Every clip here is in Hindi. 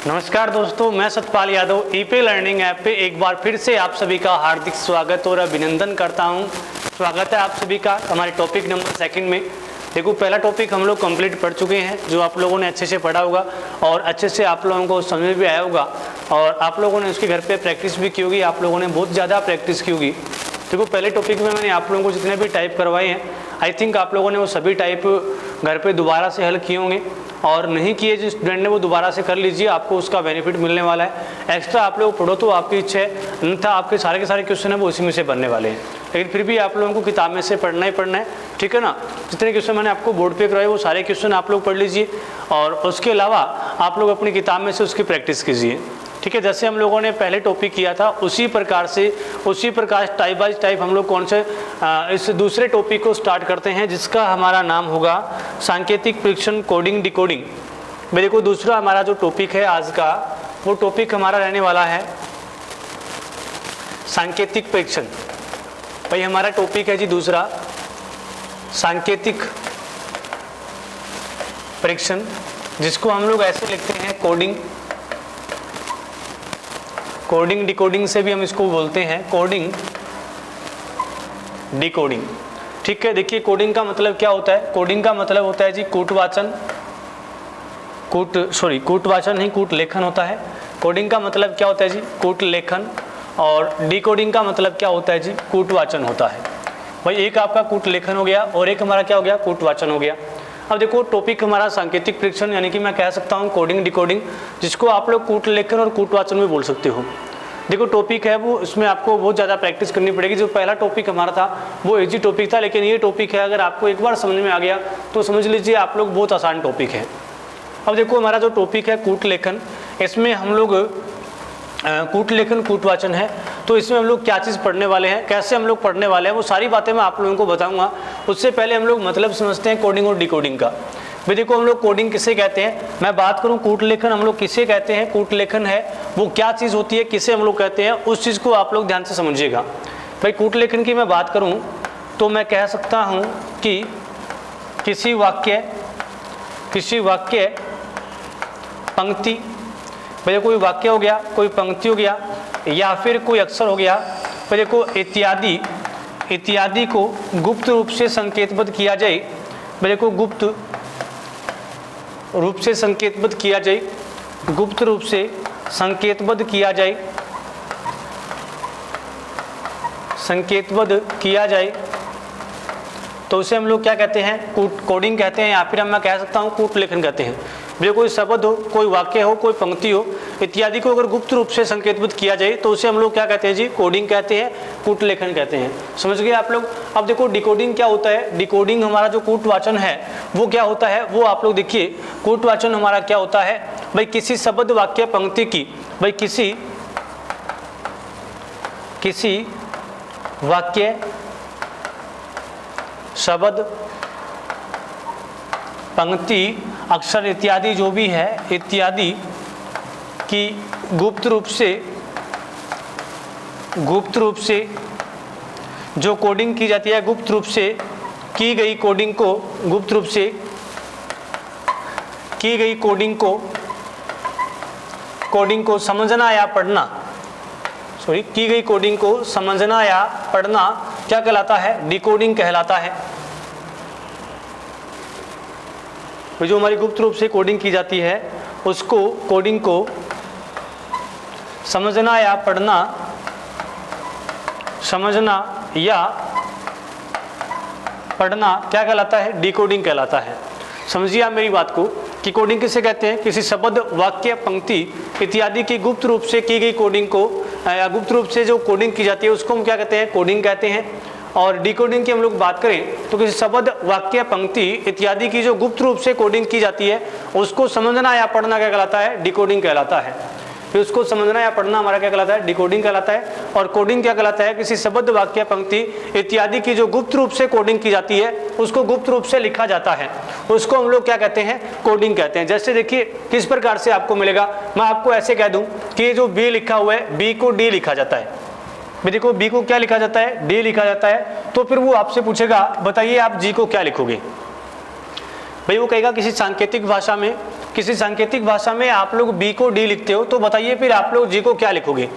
नमस्कार दोस्तों, मैं Satpal Yadav EP learning app पे एक बार फिर से आप सभी का हार्दिक स्वागत और अभिनंदन करता हूं। स्वागत है आप सभी का हमारे टॉपिक नंबर 2 में। देखो, पहला टॉपिक हम लोग कंप्लीट पढ़ चुके हैं, जो आप लोगों ने अच्छे से पढ़ा होगा और अच्छे से आप लोगों को समझ भी आया होगा और आप लोगों ने उसके घर पे प्रैक्टिस भी की होगी। आप लोगों ने बहुत ज़्यादा प्रैक्टिस की होगी। देखो, पहले टॉपिक में मैंने आप लोगों को जितने भी टाइप करवाए हैं, आई थिंक आप लोगों ने वो सभी टाइप घर पे दोबारा से हल किए होंगे और नहीं किए जिस स्टूडेंट ने वो दोबारा से कर लीजिए, आपको उसका बेनिफिट मिलने वाला है। एक्स्ट्रा आप लोग पढ़ो तो आपकी इच्छा है, अन्यथा आपके सारे के सारे क्वेश्चन है वो उसी में से बनने वाले हैं। लेकिन फिर भी आप लोगों को किताब में से पढ़ना ही पढ़ना है, ठीक है ना। जितने क्वेश्चन मैंने आपको बोर्ड पे करवाए वो सारे क्वेश्चन आप लोग पढ़ लीजिए और उसके अलावा आप लोग अपनी किताब में से उसकी प्रैक्टिस कीजिए, ठीक है। जैसे हम लोगों ने पहले टॉपिक किया था उसी प्रकार टाइप बाय टाइप हम लोग कौन से इस दूसरे टॉपिक को स्टार्ट करते हैं, जिसका हमारा नाम होगा सांकेतिक परीक्षण कोडिंग डिकोडिंग। मेरे को दूसरा हमारा जो टॉपिक है आज का, वो टॉपिक हमारा रहने वाला है सांकेतिक परीक्षण। भाई हमारा टॉपिक है जी दूसरा सांकेतिक परीक्षण, जिसको हम लोग ऐसे लिखते हैं कोडिंग डिकोडिंग से भी हम इसको बोलते हैं कोडिंग डिकोडिंग, ठीक है। देखिए, कोडिंग का मतलब क्या होता है? कोडिंग का मतलब होता है जी कूटवाचन नहीं, कूट लेखन होता है। कोडिंग का मतलब क्या होता है जी? कूट लेखन। और डिकोडिंग का मतलब क्या होता है जी? कूटवाचन होता है। भाई एक आपका कूट लेखन हो गया और एक हमारा क्या हो गया? कूटवाचन हो गया। अब देखो, टॉपिक हमारा सांकेतिक परीक्षण यानी कि मैं कह सकता हूँ कोडिंग डिकोडिंग, जिसको आप लोग कूट लेखन और कूटवाचन में बोल सकते हो। देखो, टॉपिक है वो, इसमें आपको बहुत ज़्यादा प्रैक्टिस करनी पड़ेगी। जो पहला टॉपिक हमारा था वो इजी टॉपिक था, लेकिन ये टॉपिक है अगर आपको एक बार समझ में आ गया तो समझ लीजिए आप लोग बहुत आसान टॉपिक है। अब देखो, हमारा जो टॉपिक है कूट लेखन, इसमें हम लोग कूट लेखन कूटवाचन है, तो इसमें हम लोग क्या चीज़ पढ़ने वाले हैं, कैसे हम लोग पढ़ने वाले हैं, वो सारी बातें मैं आप लोगों को बताऊंगा। उससे पहले हम लोग मतलब समझते हैं कोडिंग और डिकोडिंग का। भाई देखो, हम लोग कोडिंग किसे कहते हैं? मैं बात करूं कूट लेखन हम लोग किसे कहते हैं, कूट लेखन है वो क्या चीज़ होती है, किसे हम लोग कहते हैं, उस चीज़ को आप लोग ध्यान से समझिएगा। भाई कूट लेखन की मैं बात करूं तो मैं कह सकता हूं कि किसी वाक्य पंक्ति, भाई कोई वाक्य हो गया, कोई पंक्ति हो गया या फिर कोई अक्षर हो गया, भाई देखो इत्यादि को गुप्त रूप से संकेतबद्ध किया जाए। भाई देखो, गुप्त रूप से संकेतबद्ध किया जाए तो उसे हम लोग क्या कहते हैं? कोडिंग कहते हैं, या फिर मैं कह सकता हूँ कूट लेखन कहते हैं। भैया कोई शब्द हो, कोई वाक्य हो, कोई पंक्ति हो, इत्यादि को अगर गुप्त रूप से संकेतबद्ध किया जाए तो उसे हम लोग क्या कहते हैं जी? कोडिंग कहते हैं, कूट लेखन कहते हैं। समझ गए आप लोग? अब देखो, डिकोडिंग क्या होता है? डिकोडिंग हमारा जो कूटवाचन है वो क्या होता है, वो आप लोग देखिए। कूटवाचन हमारा क्या होता है? भाई किसी शब्द वाक्य पंक्ति की, भाई किसी वाक्य शब्द पंक्ति अक्षर इत्यादि जो भी है, इत्यादि की गुप्त रूप से जो कोडिंग की जाती है, गुप्त रूप से की गई कोडिंग को समझना या पढ़ना, की गई कोडिंग को समझना या पढ़ना क्या कहलाता है? डिकोडिंग कहलाता है। तो जो हमारी गुप्त रूप से कोडिंग की जाती है उसको, कोडिंग को समझना या पढ़ना क्या कहलाता है? डिकोडिंग कहलाता है। समझिए आप मेरी बात को कि कोडिंग किसे कहते हैं? किसी शब्द वाक्य पंक्ति इत्यादि की गुप्त रूप से की गई कोडिंग को, या गुप्त रूप से जो कोडिंग की जाती है उसको हम क्या कहते हैं? कोडिंग कहते हैं। और डिकोडिंग की हम लोग बात करें तो किसी शब्द वाक्य पंक्ति इत्यादि की जो गुप्त रूप से कोडिंग की जाती है उसको समझना या पढ़ना क्या कहलाता है? डिकोडिंग कहलाता है। फिर उसको समझना या पढ़ना हमारा क्या कहलाता है? डिकोडिंग कहलाता है। और कोडिंग क्या कहलाता है? किसी शब्द वाक्य पंक्ति इत्यादि की जो गुप्त रूप से कोडिंग की जाती है उसको गुप्त रूप से लिखा जाता है, उसको हम लोग क्या कहते हैं? कोडिंग कहते हैं। जैसे देखिए किस प्रकार से आपको मिलेगा, मैं आपको ऐसे कह दूं कि ये जो बी लिखा हुआ है, बी को डी लिखा जाता है। भाई देखो, बी को क्या लिखा जाता है? डी लिखा जाता है। तो फिर वो आपसे पूछेगा बताइए आप जी को क्या लिखोगे? भाई वो कहेगा किसी सांकेतिक भाषा में किसी सांकेतिक भाषा में आप लोग बी को डी लिखते हो, तो बताइए फिर आप लोग जी को क्या लिखोगे।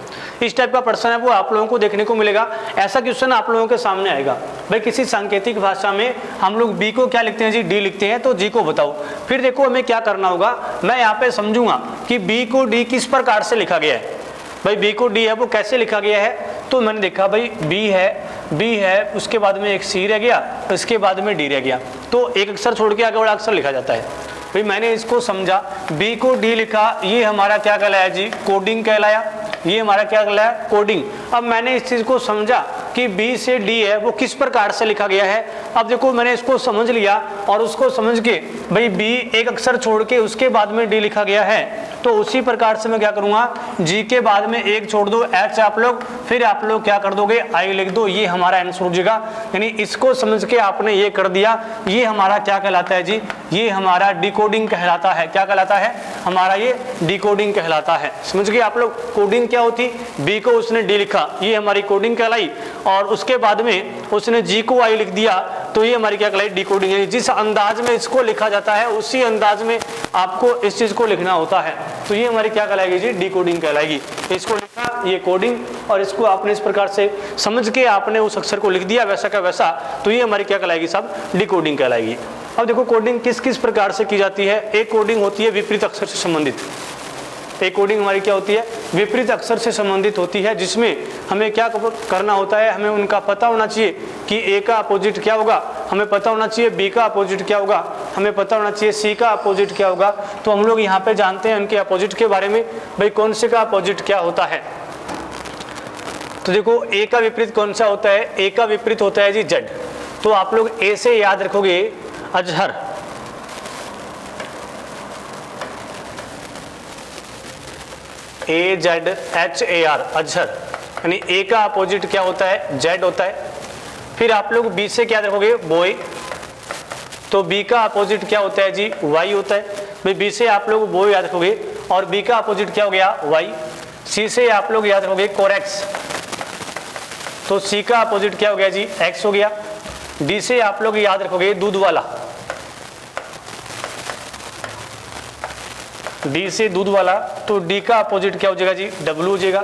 इस टाइप का प्रश्न है वो आप लोगों को देखने को मिलेगा। ऐसा क्वेश्चन आप लोगों के सामने आएगा, भाई किसी सांकेतिक भाषा में हम लोग बी को क्या लिखते हैं जी, डी लिखते हैं, तो जी को बताओ। फिर देखो हमें क्या करना होगा, मैं यहाँ पे समझूंगा कि बी को डी किस प्रकार से लिखा गया है। भाई बी को डी है वो कैसे लिखा गया है, तो मैंने देखा भाई बी है, उसके बाद में एक सी रह गया, उसके बाद में डी रह गया, तो एक अक्षर छोड़ के आगे वाला अक्षर लिखा जाता है। भाई मैंने इसको समझा, बी को डी लिखा, ये हमारा क्या कहलाया जी, कोडिंग कहलाया। ये हमारा क्या कहलाया, कोडिंग। अब मैंने इस चीज को समझा कि बी से डी है वो किस प्रकार से लिखा गया है। अब देखो मैंने इसको समझ लिया और उसको समझ के भाई बी एक अक्षर छोड़ के उसके बाद में डी लिखा गया है, तो उसी प्रकार से मैं क्या करूंगा, जी के बाद में एक छोड़ दो, एच आप लोग, फिर आप लोग क्या कर दोगे, आई लिख दो, ये हमारा आंसर हो जाएगा। यानी इसको समझ के आपने ये कर दिया, ये हमारा क्या कहलाता है जी, ये हमारा डिकोडिंग कहलाता है। क्या कहलाता है, हमारा ये डिकोडिंग कहलाता है। समझ गए आप लोग, कोडिंग क्या होती, बी को उसने डी लिखा, ये हमारी कोडिंग कहलाई, और उसके बाद में उसने जी को आई लिख दिया, तो ये हमारी क्या कहलाई, डिकोडिंग है। जिस अंदाज में इसको लिखा जाता है उसी अंदाज में आपको इस चीज को लिखना होता है, तो ये हमारी क्या कहलाएगी जी, डिकोडिंग कहलाएगी। इसको लिखा, ये कोडिंग, और इसको आपने इस प्रकार से समझ के आपने उस अक्षर को लिख दिया वैसा का वैसा, तो ये हमारी क्या कहलाएगी साहब, डिकोडिंग कहलाएगी। अब देखो कोडिंग किस किस प्रकार से की जाती है। एक कोडिंग होती है विपरीत अक्षर से संबंधित, एक कोडिंग हमारी क्या होती है, विपरीत अक्षर से संबंधित होती है, जिसमें हमें क्या करना होता है, हमें उनका पता होना चाहिए कि ए का अपोजिट क्या होगा, हमें पता होना चाहिए बी का अपोजिट क्या होगा, हमें पता होना चाहिए सी का अपोजिट क्या होगा। तो हम लोग यहाँ पे जानते हैं उनके अपोजिट के बारे में, भाई कौन से का अपोजिट क्या होता है। तो देखो ए का विपरीत कौन सा होता है, ए का विपरीत होता है जी जेड। तो आप लोग ए से याद रखोगे अजहर, AZHAR, अजहर, यानी ए का अपोजिट क्या होता है, जेड होता है। फिर आप लोग बी से क्या रखोगे, बॉय, तो बी का अपोजिट क्या होता है जी, वाई होता है। भाई बी से आप लोग बॉय याद रखोगे, और बी का अपोजिट क्या हो गया, वाई। सी से आप लोग याद रखोगे कोरेक्स, तो सी का अपोजिट क्या हो गया जी, एक्स हो गया। डी से आप लोग याद रखोगे दूध वाला, डी से दूध वाला, तो डी का अपोजिट क्या हो जाएगा जी, डब्ल्यू हो जाएगा।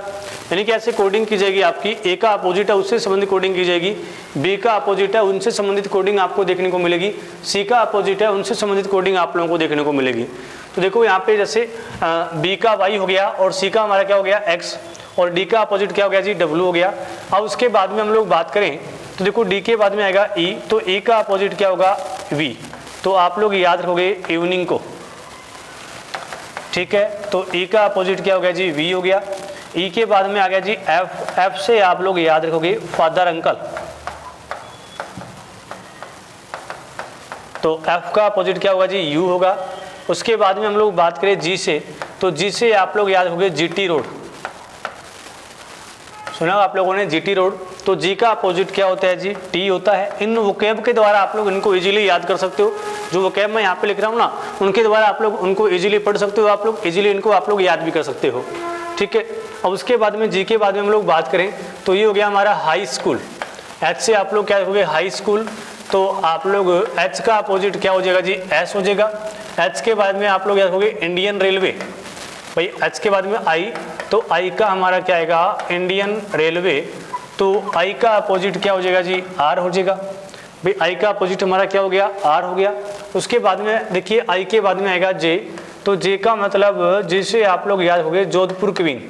यानी कि ऐसे कोडिंग की जाएगी आपकी, ए का अपोजिट है उससे संबंधित कोडिंग की जाएगी, बी का अपोजिट है उनसे संबंधित कोडिंग आपको देखने को मिलेगी, सी का अपोजिट है उनसे संबंधित कोडिंग आप लोगों को देखने को मिलेगी। तो देखो यहाँ पे जैसे बी का वाई हो गया, और सी का हमारा क्या हो गया, एक्स, और डी का अपोजिट क्या हो गया जी, डब्ल्यू हो गया। अब उसके बाद में हम लोग बात करें तो देखो डी के बाद में आएगा ई, तो ई का अपोजिट क्या होगा, वी। तो आप लोग याद रखोगे इवनिंग को, ठीक है। तो ई का अपोजिट क्या हो गया जी, वी हो गया। ई के बाद में आ गया जी एफ, एफ से आप लोग याद रखोगे फादर अंकल, तो एफ का अपोजिट क्या होगा जी, यू होगा। उसके बाद में हम लोग बात करें जी से, तो जी से आप लोग याद रखोगे जीटी रोड, सुना आप लोगों ने जीटी रोड, तो जी का अपोजिट क्या होता है जी, टी होता है। इन वोकैब के द्वारा आप लोग इनको इजीली याद कर सकते हो, जो वोकैब मैं यहाँ पे लिख रहा हूँ ना, उनके द्वारा आप लोग उनको इजीली पढ़ सकते हो, आप लोग इजीली इनको आप लोग याद भी कर सकते हो, ठीक है। अब उसके बाद में जी के बाद में हम लोग बात करें तो ये हो गया हमारा हाई स्कूल, एच से आप लोग क्या रखोगे, हाई स्कूल, तो आप लोग एच का अपोजिट क्या हो जाएगा जी, एस हो जाएगा। एच के बाद में आप लोग क्या रखोगे, इंडियन रेलवे, भाई एच के बाद में आई, तो आई का हमारा क्या आएगा, इंडियन रेलवे, तो आई का अपोजिट क्या हो जाएगा जी, आर हो जाएगा। भाई आई का अपोजिट हमारा क्या हो गया, आर हो गया। उसके बाद में देखिए आई के बाद में आएगा जे, तो जे का मतलब जिसे आप लोग याद रखोगे Jodhpur queen,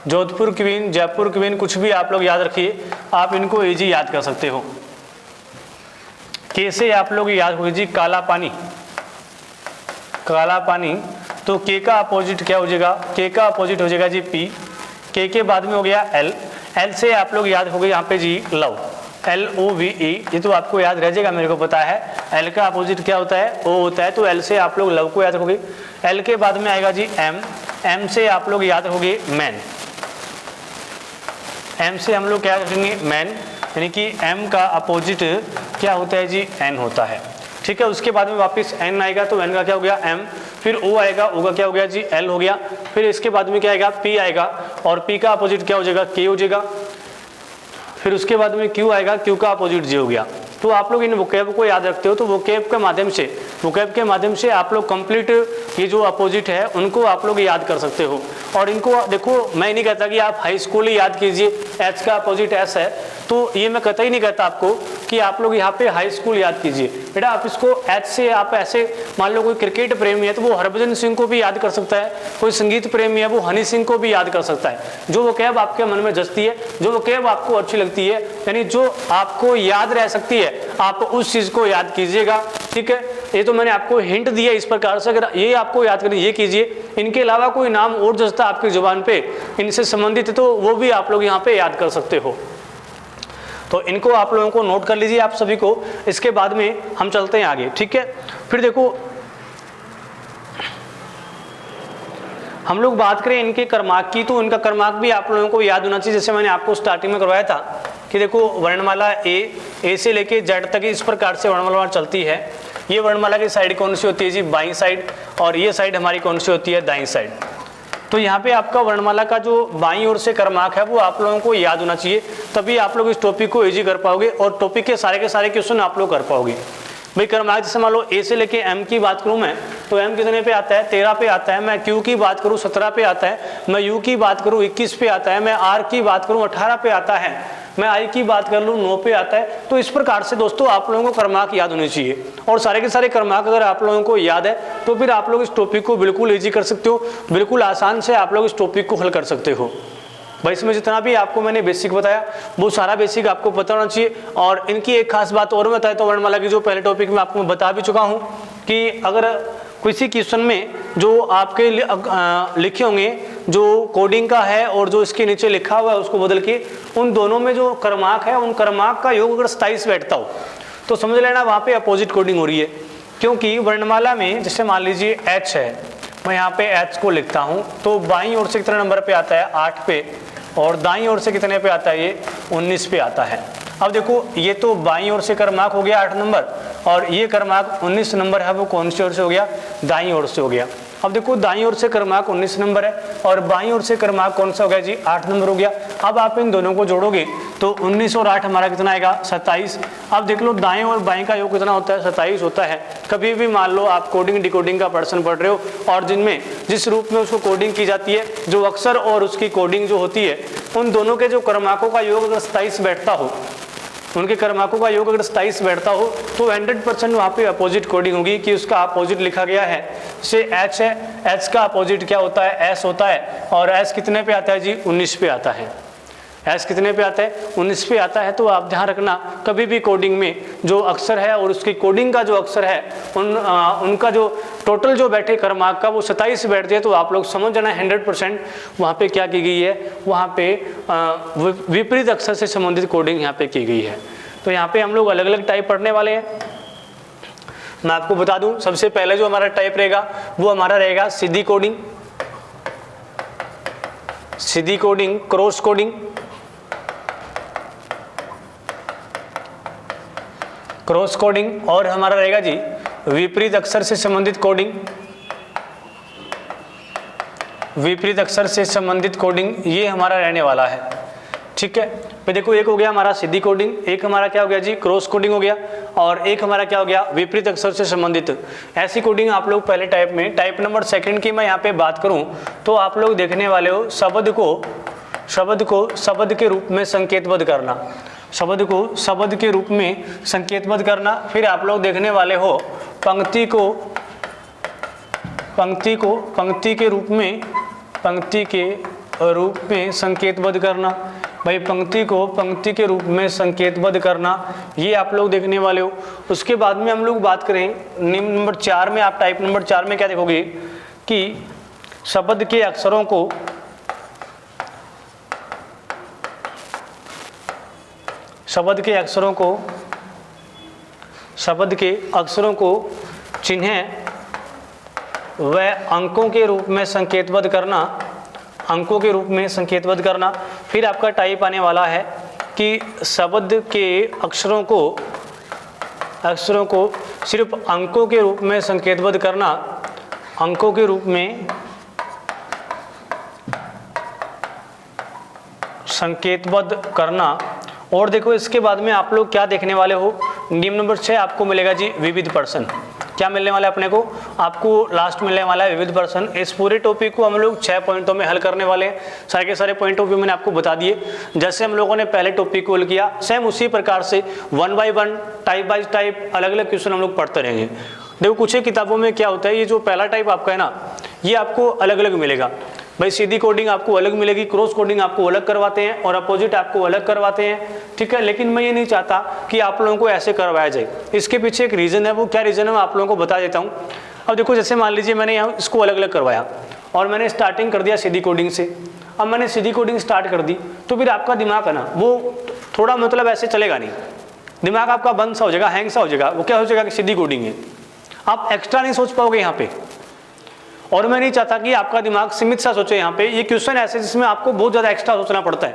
Jodhpur queen, Jaipur queen, कुछ भी आप लोग याद रखिए, आप इनको इजी याद कर सकते हो। के से आप लोग याद रखोगे जी काला पानी, काला पानी, तो के का अपोजिट क्या हो जाएगा, के का अपोजिट हो जाएगा जी पी। के बाद में हो गया एल, एल से आप लोग याद रखोगे यहाँ पे जी लव, LOVE, ये तो आपको याद रह जाएगा, मेरे को पता है। एल का अपोजिट क्या होता है, ओ होता है, तो एल से आप लोग लव को याद रखोगे। एल के बाद में आएगा जी एम, एम से आप लोग याद रखोगे मैन, एम से हम लोग क्या रखेंगे, मैन, यानी कि एम का अपोजिट क्या होता है जी, एन होता है, ठीक है। उसके बाद में वापस एन आएगा, तो एन का क्या हो गया, एम, फिर ओ आएगा, ओ का क्या हो गया जी, एल हो गया। फिर इसके बाद में क्या आएगा, पी आएगा, और पी का अपोजिट क्या हो जाएगा, के हो जाएगा। फिर उसके बाद में क्यू आएगा, क्यू का अपोजिट जे हो गया। तो आप लोग इन वोकैब को याद रखते हो, तो वोकैब के माध्यम से आप लोग कंप्लीट ये जो अपोजिट है उनको आप लोग याद कर सकते हो। और इनको देखो, मैं नहीं कहता कि आप हाई स्कूल ही याद कीजिए, एच का अपोजिट एस है, तो ये मैं कतई नहीं कहता आपको कि आप लोग यहाँ पे हाई स्कूल याद कीजिए। बेटा आप इसको एच से आप ऐसे मान लो कोई क्रिकेट प्रेमी है तो वो हरभजन सिंह को भी याद कर सकता है, कोई संगीत प्रेमी है वो हनी सिंह को भी याद कर सकता है। जो वोकैब आपके मन में जचती है, जो वोकैब आपको अच्छी लगती है, यानी जो आपको याद रह सकती है, आप उस चीज़ को याद कीजिएगा। ठीक है, ये तो मैंने आपको हिंट दिया इस प्रकार से, अगर ये आपको याद करें ये कीजिए। इनके अलावा कोई नाम और जचता आपकी जुबान पे इनसे संबंधित है तो वो भी आप लोग यहाँ पे याद कर सकते हो। तो इनको आप लोगों को नोट कर लीजिए आप सभी को। इसके बाद में हम चलते हैं आगे। ठीक है, फिर देखो हम लोग बात करें इनके कर्माक की, तो इनका कर्माक भी आप लोगों को याद होना चाहिए। जैसे मैंने आपको स्टार्टिंग में करवाया था कि देखो वर्णमाला ए से लेके जेड तक इस प्रकार से वर्णमाला चलती है। ये वर्णमाला की साइड कौन सी होती है जी? बाईं साइड, और ये साइड हमारी कौन सी होती है? दाईं साइड। तो यहाँ पे आपका वर्णमाला का जो बाईं ओर से कर्माक है वो आप लोगों को याद होना चाहिए, तभी आप लोग इस टॉपिक को इजी कर पाओगे और टॉपिक के सारे क्वेश्चन आप लोग कर पाओगे। भाई कर्माक जैसे मान लो ए से लेके एम की बात करूँ मैं, तो एम कितने पे आता है? 13 पे आता है। मैं क्यू की बात करूँ 17 पे आता है। मैं यू की बात करूँ 21 पे आता है। मैं आर की बात करूँ 18 पे आता है। मैं आई की बात कर लूँ 9 पे आता है। तो इस प्रकार से दोस्तों आप लोगों को कर्माक याद होने चाहिए, और सारे के सारे कर्माक अगर आप लोगों को याद है तो फिर आप लोग इस टॉपिक को बिल्कुल ईजी कर सकते हो, बिल्कुल आसान से आप लोग इस टॉपिक को हल कर सकते हो। भाई इसमें जितना भी आपको मैंने बेसिक बताया वो सारा बेसिक आपको पता होना चाहिए। और इनकी एक खास बात और बताए तो वर्णमाला की जो पहले टॉपिक में आपको बता भी चुका हूँ कि अगर किसी क्वेश्चन में जो आपके लिखे होंगे जो कोडिंग का है और जो इसके नीचे लिखा हुआ है उसको बदल के उन दोनों में जो कर्माक है उन कर्माक का योग अगर 27 बैठता हो तो समझ लेना वहाँ पे अपोजिट कोडिंग हो रही है। क्योंकि वर्णमाला में जैसे मान लीजिए एच है, मैं यहाँ पे एच को लिखता हूँ तो बाईं ओर से कितने नंबर पे आता है? 8 पे, और दाईं ओर से कितने पे आता है? ये 19 पे आता है। अब देखो ये तो बाईं ओर से कर्माक हो गया 8 नंबर, और ये कर्माक 19 नंबर है वो कौन सी ओर से हो गया? दाईं ओर से हो गया। अब देखो दाईं ओर से कर्माक 19 नंबर है और बाईं ओर से कर्माक कौन सा हो गया जी? 8 नंबर हो गया। अब आप इन दोनों को जोड़ोगे तो 19 और 8 हमारा कितना आएगा? 27। अब देख लो दाएं और बाएं का योग कितना होता है? 27 होता है। कभी भी मान लो आप कोडिंग डिकोडिंग का पर्सन पढ़ रहे हो और जिनमें जिस रूप में उसको कोडिंग की जाती है, जो अक्षर और उसकी कोडिंग जो होती है, उन दोनों के जो कर्माकों का योग अगर 27 बैठता हो, उनके कर्माकों का योग अगर 27 बैठता हो तो 100% वहाँ पे अपोजिट कोडिंग होगी कि उसका अपोजिट लिखा गया है। जैसे एच है, एच का अपोजिट क्या होता है? एस होता है। और एस कितने पे आता है जी? 19 पे आता है। एस कितने पे आता है? 19 पे आता है। तो आप ध्यान रखना कभी भी कोडिंग में जो अक्षर है और उसकी कोडिंग का जो अक्षर है उनका जो टोटल जो बैठे कर्माक का वो 27 बैठ जाए तो आप लोग समझ जाना 100% वहाँ पे क्या की गई है? वहाँ पे विपरीत अक्षर से संबंधित कोडिंग यहाँ पे की गई है। तो यहाँ पे हम लोग अलग अलग टाइप पढ़ने वाले हैं। मैं आपको बता दूं सबसे पहले जो हमारा टाइप रहेगा वो हमारा रहेगा सीधी कोडिंग, सीधी coding, cross coding, cross coding, और हमारा रहेगा जी विपरीत अक्षर से संबंधित कोडिंग, विपरीत अक्षर से संबंधित कोडिंग, ये हमारा रहने वाला है। ठीक है, तो देखो एक हो गया हमारा सीधी कोडिंग, एक हमारा क्या हो गया जी? क्रॉस कोडिंग हो गया, और एक हमारा क्या हो गया? विपरीत अक्षर से संबंधित। ऐसी कोडिंग आप लोग पहले टाइप में, टाइप नंबर 2 की मैं यहाँ पे बात करूँ तो आप लोग देखने वाले हो शब्द को शब्द के रूप में संकेतबद्ध करना, शब्द को शब्द के रूप में संकेतबद्ध करना। फिर आप लोग देखने वाले हो पंक्ति के रूप में संकेतबद्ध करना। भाई पंक्ति को पंक्ति के रूप में संकेतबद्ध करना, ये आप लोग देखने वाले हो। उसके बाद में हम लोग बात करें निम्न नंबर 4 में, आप टाइप नंबर 4 में क्या देखोगे कि शब्द के अक्षरों को चिन्हें व अंकों के रूप में संकेतबद्ध करना, अंकों के रूप में संकेतबद्ध करना। फिर आपका टाइप आने वाला है कि शब्द के अक्षरों को सिर्फ अंकों के रूप में संकेतबद्ध करना, अंकों के रूप में संकेतबद्ध करना। और देखो इसके बाद में आप लोग क्या देखने वाले हो नियम नंबर 6 आपको मिलेगा जी विविध पर्सन। क्या मिलने वाला है अपने को? आपको लास्ट मिलने वाला है विविध पर्सन। इस पूरे टॉपिक को हम लोग 6 पॉइंटों में हल करने वाले हैं। सारे के सारे पॉइंट ऑफ व्यू मैंने आपको बता दिए। जैसे हम लोगों ने पहले टॉपिक को हल किया, सेम उसी प्रकार से 1 बाय 1 टाइप बाय टाइप अलग अलग क्वेश्चन हम लोग पढ़ते रहेंगे। देखो कुछ ही किताबों में क्या होता है, ये जो पहला टाइप आपका है ना, ये आपको अलग अलग मिलेगा भाई। सीधी कोडिंग आपको अलग मिलेगी, क्रॉस कोडिंग आपको अलग करवाते हैं और अपोजिट आपको अलग करवाते हैं, ठीक है। लेकिन मैं ये नहीं चाहता कि आप लोगों को ऐसे करवाया जाए। इसके पीछे एक रीज़न है, वो क्या रीज़न है मैं आप लोगों को बता देता हूँ। अब देखो जैसे मान लीजिए मैंने यहाँ इसको अलग अलग करवाया और मैंने स्टार्टिंग कर दिया सीधी कोडिंग से। अब मैंने सीधी कोडिंग स्टार्ट कर दी तो फिर आपका दिमाग है ना वो थोड़ा मतलब ऐसे चलेगा नहीं, दिमाग आपका बंद सा हो जाएगा, हैंग सा हो जाएगा। वो क्या हो जाएगा कि सीधी कोडिंग है, आप एक्स्ट्रा नहीं सोच पाओगे यहाँ पे। और मैं नहीं चाहता कि आपका दिमाग सीमित सा सोचे। यहाँ पे ये क्वेश्चन ऐसे जिसमें आपको बहुत ज़्यादा एक्स्ट्रा सोचना पड़ता है,